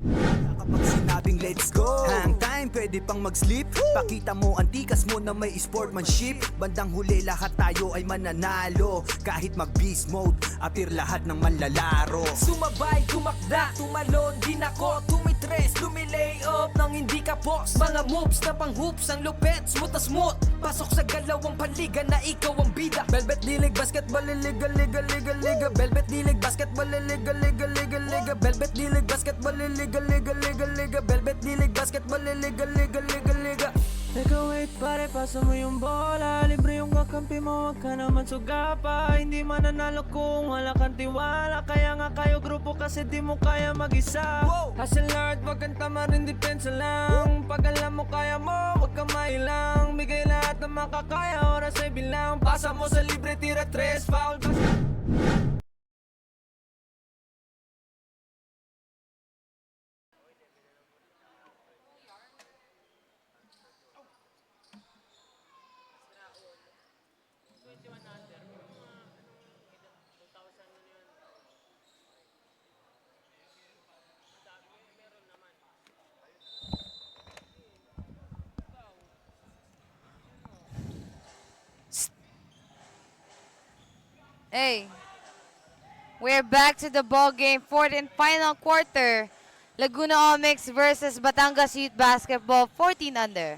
Kapag sinabing let's go, hang time, pwede pang mag-sleep. Pakita mo ang tikas mo na may sportsmanship. Bandang huli lahat tayo ay mananalo. Kahit mag-beast mode, appear lahat ng manlalaro. Sumabay, tumakda, tumalon, din ako tumitres, lumilay up nang hindi ka post. Mga moves na pang hoops, ang lupet, smooth na smooth. Pasok sa galawang panliga na ikaw ang bida. Velvet D-League Basketball Liga Liga Liga Liga Velvet D-League Basketball Liga Liga Liga Liga Velvet D-League Basketball Liga Liga Liga Liga Velvet D-League Basketball Liga Liga Liga Liga. Teka wait pare, pasa mo yung bola. Libre yung kakampi mo, wag ka naman suga pa. Hindi mananalo kung wala kang tiwala. Kaya nga kayo grupo kasi di mo kaya mag-isa. Hustle hard, wag kang tamarin, depensa lang. Pag alam mo kaya mo, wag kang mailang. Bigay lahat ng makakaya, oras ay bilang. Pasa mo sa libre, tira 3, foul. Hey, we're back to the ball game, fourth and final quarter. Laguna All Mix versus Batangas Youth Basketball, 14 under.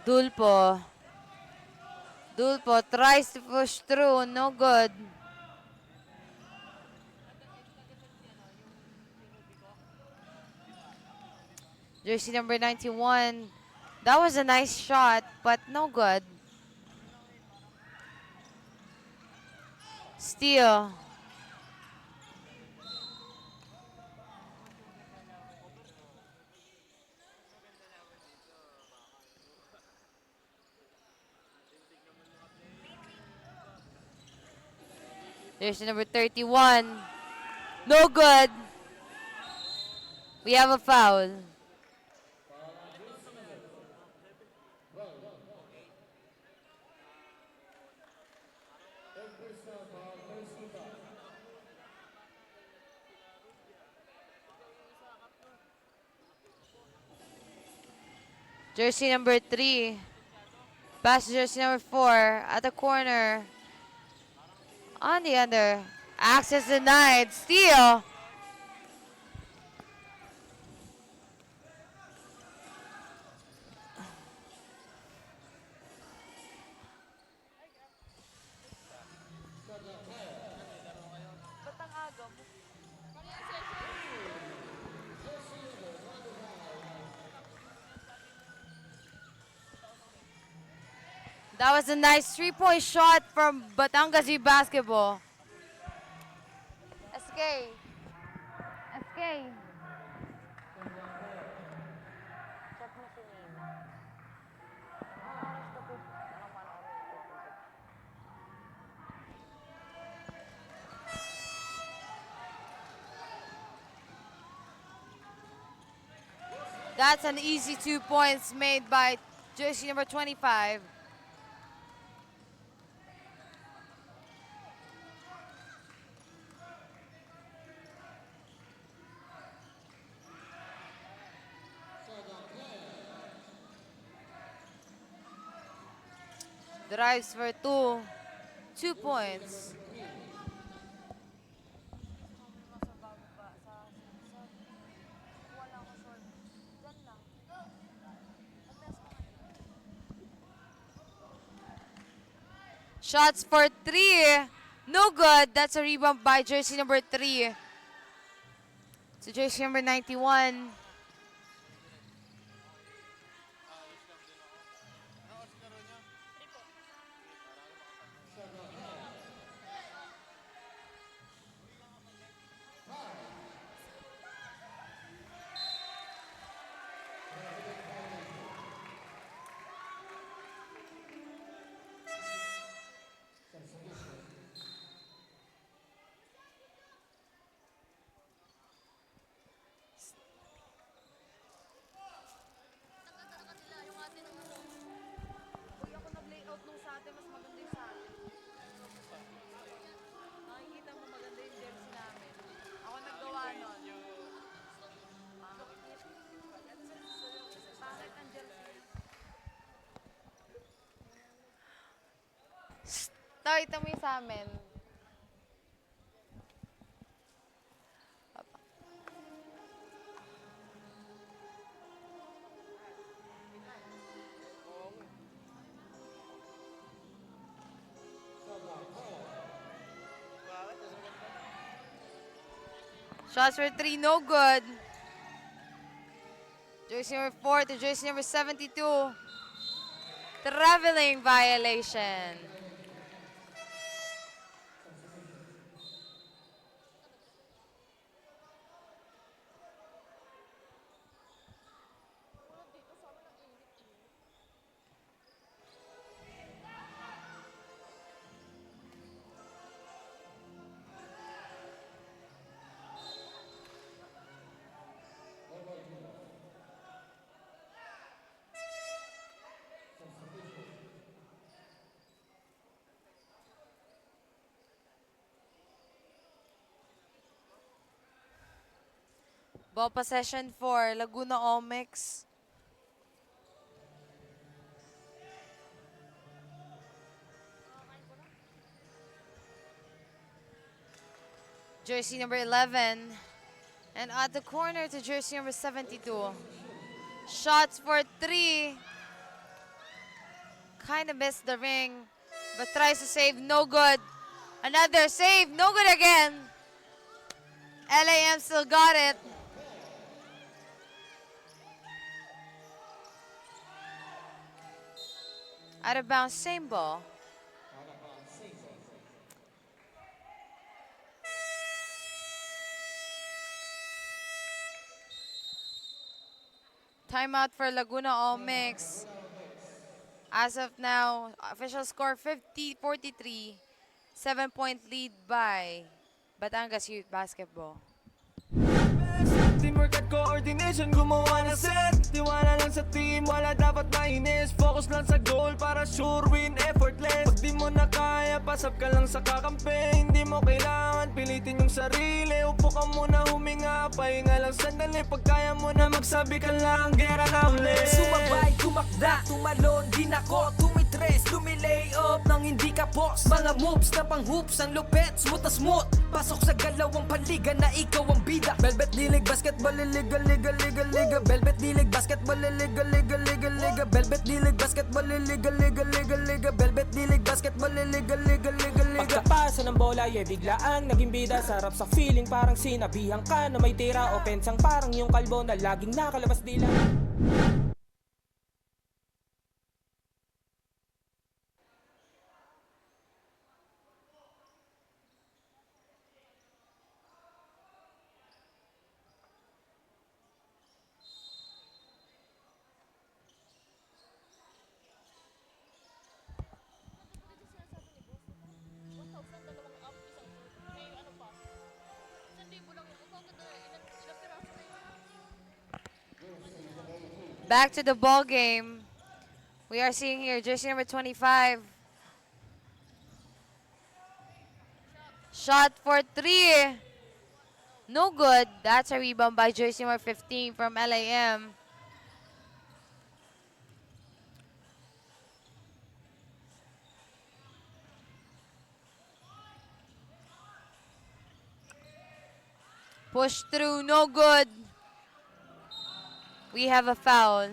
Dulpo tries to push through, no good. Jersey number 91. That was a nice shot, but no good. Steal. Jersey number 31. No good. We have a foul. Jersey number 3. Pass to jersey number 4 at the corner. On the under. Access denied. Steal. That was a nice 3-point shot from Batangas Youth Basketball. SK. SK. That's an easy 2 points made by jersey number 25. Drives for 2 points. Shots for 3. No good. That's a rebound by jersey number 3. So jersey number 91. Ito mo yung sa amin. Shots for 3, no good. Jersey number 4 to jersey number 72. Traveling violation. Ball possession for Laguna Omics. Jersey number 11. And at the corner to jersey number 72. Shots for 3. Kind of missed the ring, but tries to save, no good. Another save, no good again. LAM still got it. Out of bounds, same ball. Timeout for Laguna Omics. As of now, official score 43. 7-point lead by Batangas Youth Basketball. Teamwork at coordination, gumawa ng set. Tiwala lang sa team, wala dapat mainis. Focus lang sa goal para sure win, effortless. Pag di mo na kaya, pasap ka lang sa kakampi. Hindi mo kailangan pilitin yung sarili. Upo ka muna, huminga, pahinga lang sandali. Pag kaya mo na magsabi ka lang, gera na ulit. Sumabay, tumakda, tumalon, di nako, tumitres, lumilay up nang hindi ka boss. Mga moves na pang hoops, ang lupet, smooth na smooth. Pasok sa galawang panliga na ikaw ang bida. Velvet dilig, basketball, liga, liga, liga, liga. Velvet dilig, basketball, liga, liga, liga, liga. Velvet dilig, basketball, liga, liga, liga, liga. Velvet dilig, basketball, liga, liga, liga, liga. Pagkapasa ng bola, biglaang naging bida. Sarap sa feeling, parang sinabihan ka na may tira. O pensang parang yung kalbo na laging nakalabas dila. Back to the ball game. We are seeing here jersey number 25. Shot for 3. No good. That's a rebound by jersey number 15 from LAM. Push through, no good. We have a foul.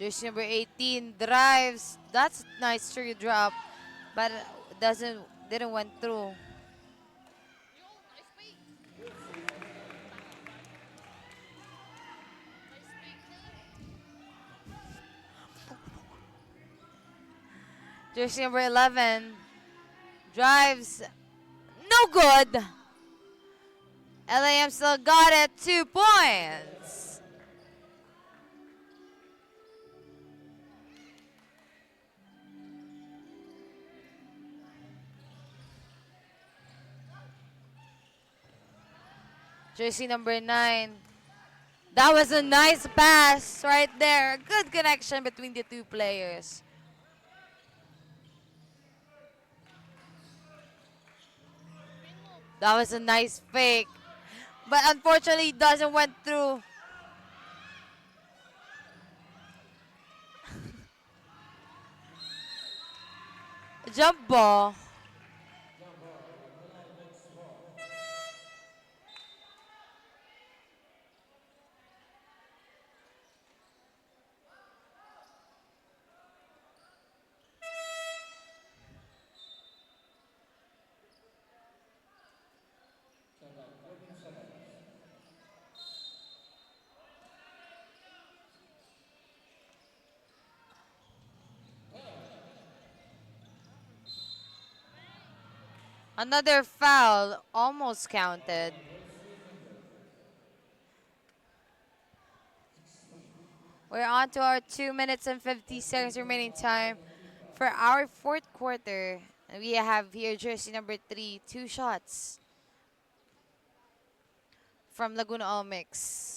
Jersey number 18 drives. That's a nice trigger drop, but didn't went through. Jersey number 11 drives. No good. LAM still got it. 2 points. Jersey number 9. That was a nice pass right there. Good connection between the two players. That was a nice fake. But unfortunately, it doesn't went through. Jump ball. Another foul, almost counted. We're on to our 2 minutes and 50 seconds remaining time for our fourth quarter. And we have here jersey number 3, 2 shots from Laguna Olmecs.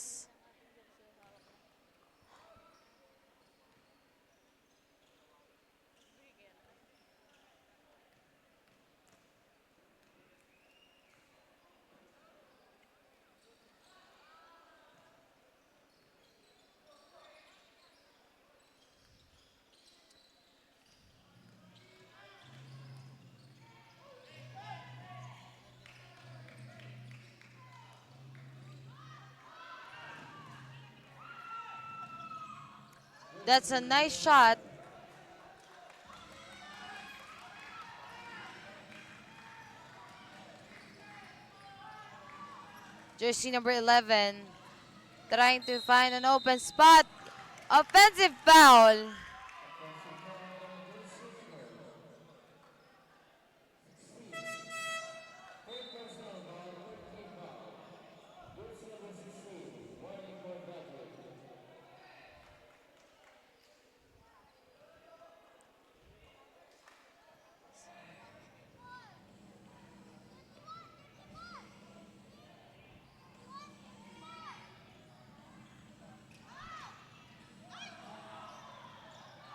That's a nice shot. Jersey number 11 trying to find an open spot. Offensive foul.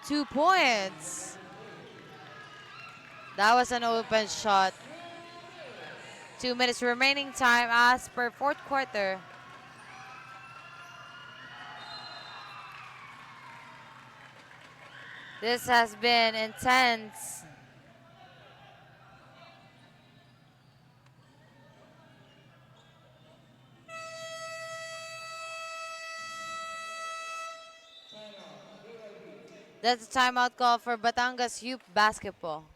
Two points. That was an open shot. 2 minutes remaining time as per fourth quarter. This has been intense. That's a timeout call for Batangas Youth Basketball.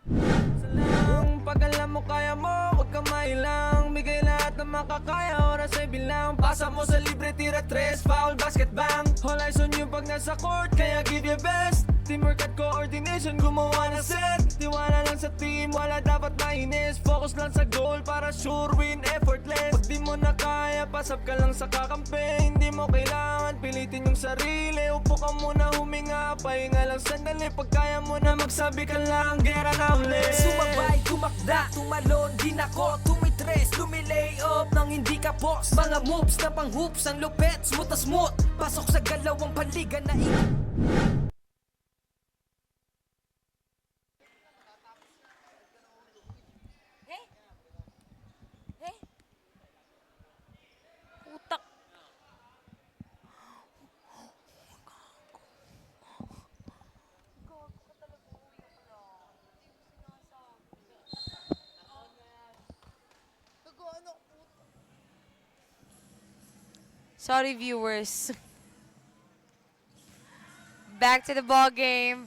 Lang, pag alam mo kaya mo, huwag kang mailang. Bigay lahat ng makakaya, oras ay bilang. Pasa mo sa libre, tira 3, foul, basket, bang. All eyes on you pag nasa court, kaya give your best. Teamwork at coordination, gumawa na set. Tiwala lang sa team, wala dapat mainis. Focus lang sa goal para sure win, effortless. Pag di mo na kaya, pasap ka lang sa kakampi. Hindi mo kailangan pilitin yung sarili. Upo ka muna, huminga, pahinga lang sandali. Pag kaya mo na magsabi ka lang, gera na ulit. Sumabay, tumakda, tumalon, di nako, tumitres, lumilay up nang hindi ka boss. Mga moves na pang hoops, ang lupet, smooth na smooth. Pasok sa galawang paligan na Putak. Sorry, viewers. Back to the ball game.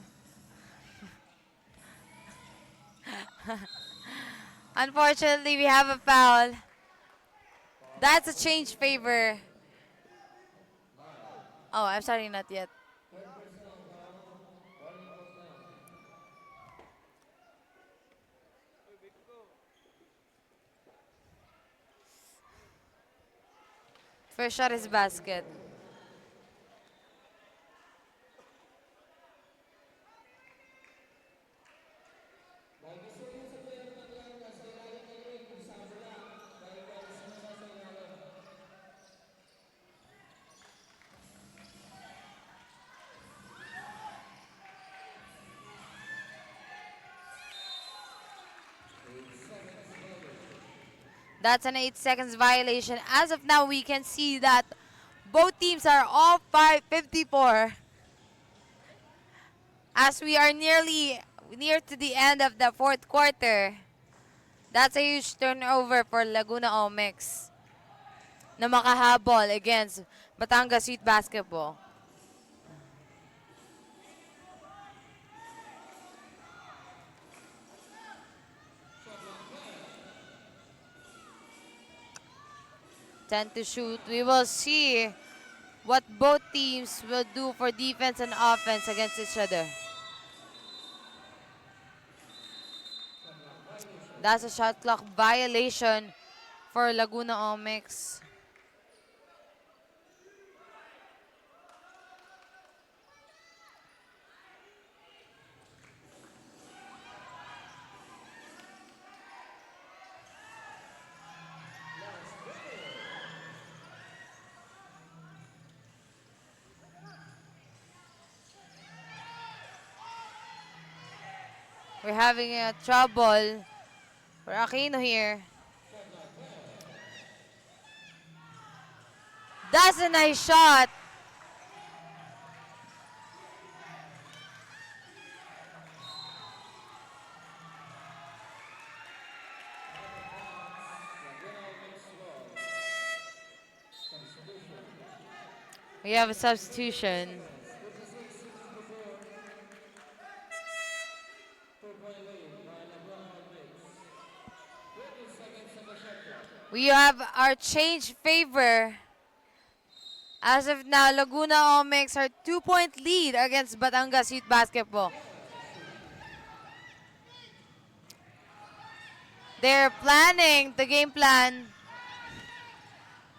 Unfortunately, we have a foul. That's a change favor. Oh, I'm sorry, not yet. First shot is basket. That's an 8 seconds violation. As of now, we can see that both teams are all 554. As we are near to the end of the fourth quarter. That's a huge turnover for Laguna Omex na makahabol against Batangas Youth Basketball. To shoot. We will see what both teams will do for defense and offense against each other. That's a shot clock violation for Laguna Omex. We're having a trouble for Aquino here. That's a nice shot. We have a substitution. We have our change favor. As of now, Laguna Omics are 2-point lead against Batangas Youth Basketball. They're planning the game plan.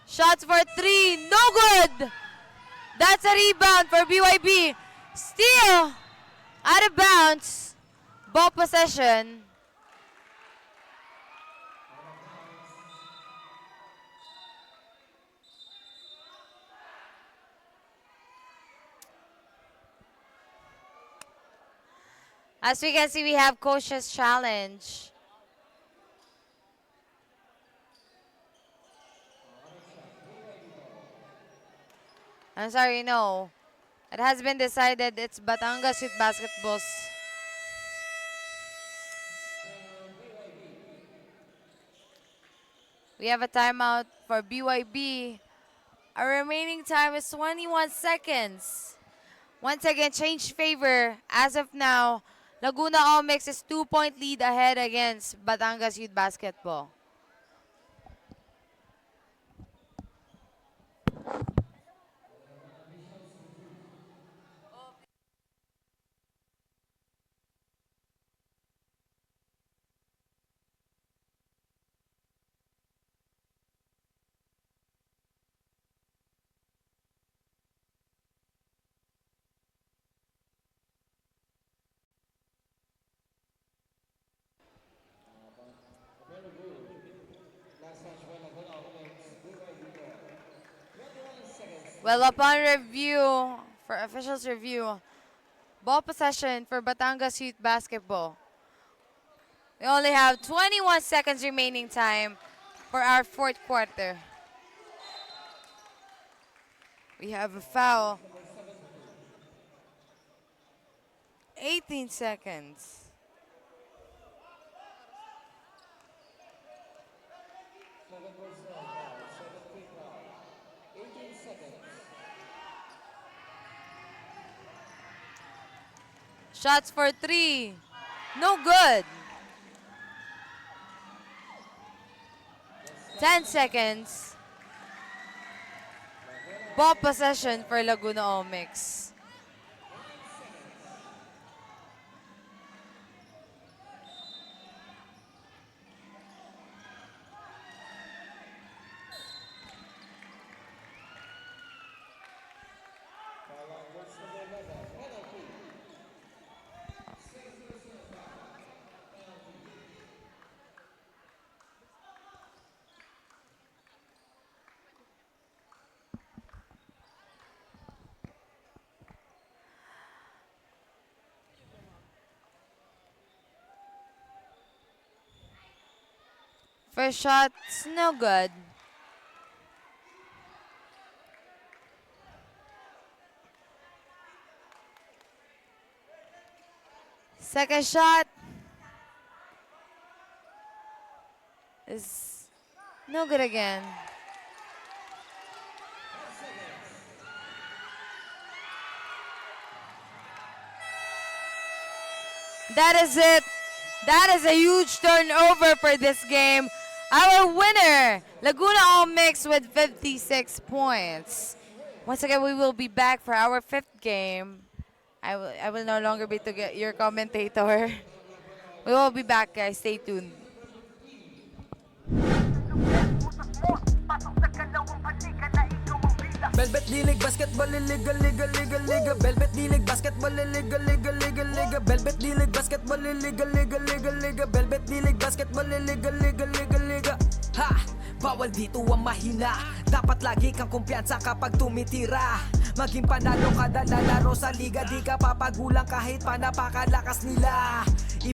Shots for three, no good! That's a rebound for BYB. Steal! Out of bounds. Ball possession. As we can see, we have Coach's challenge. I'm sorry, no. It has been decided it's Batangas Youth Basketball's. We have a timeout for BYB. Our remaining time is 21 seconds. Once again, change favor. As of now, Laguna Omics is 2-point lead ahead against Batangas Youth Basketball. Well, upon review, for officials review, ball possession for Batangas Youth Basketball. We only have 21 seconds remaining time for our fourth quarter. We have a foul. 18 seconds. Shots for three. No good. 10 seconds. Ball possession for Laguna Omics. First shot's no good. Second shot is no good again. That is it. That is a huge turnover for this game. Our winner, Laguna Omics with 56 points. Once again, we will be back for our fifth game. I will no longer be your commentator. We will be back, guys. Stay tuned. Velvet D-League Basketball Liga Liga Liga Liga Velvet D-League Basketball Liga Liga Liga Liga Velvet D-League Basketball Liga Liga Liga Liga Velvet D-League Basketball Liga Liga Liga Liga. Ha! Bawal dito ang mahina. Dapat lagi kang kumpiyansa kapag tumitira. Maging panalo kada lalaro sa liga. Di ka papagulang kahit pa napakalakas nila.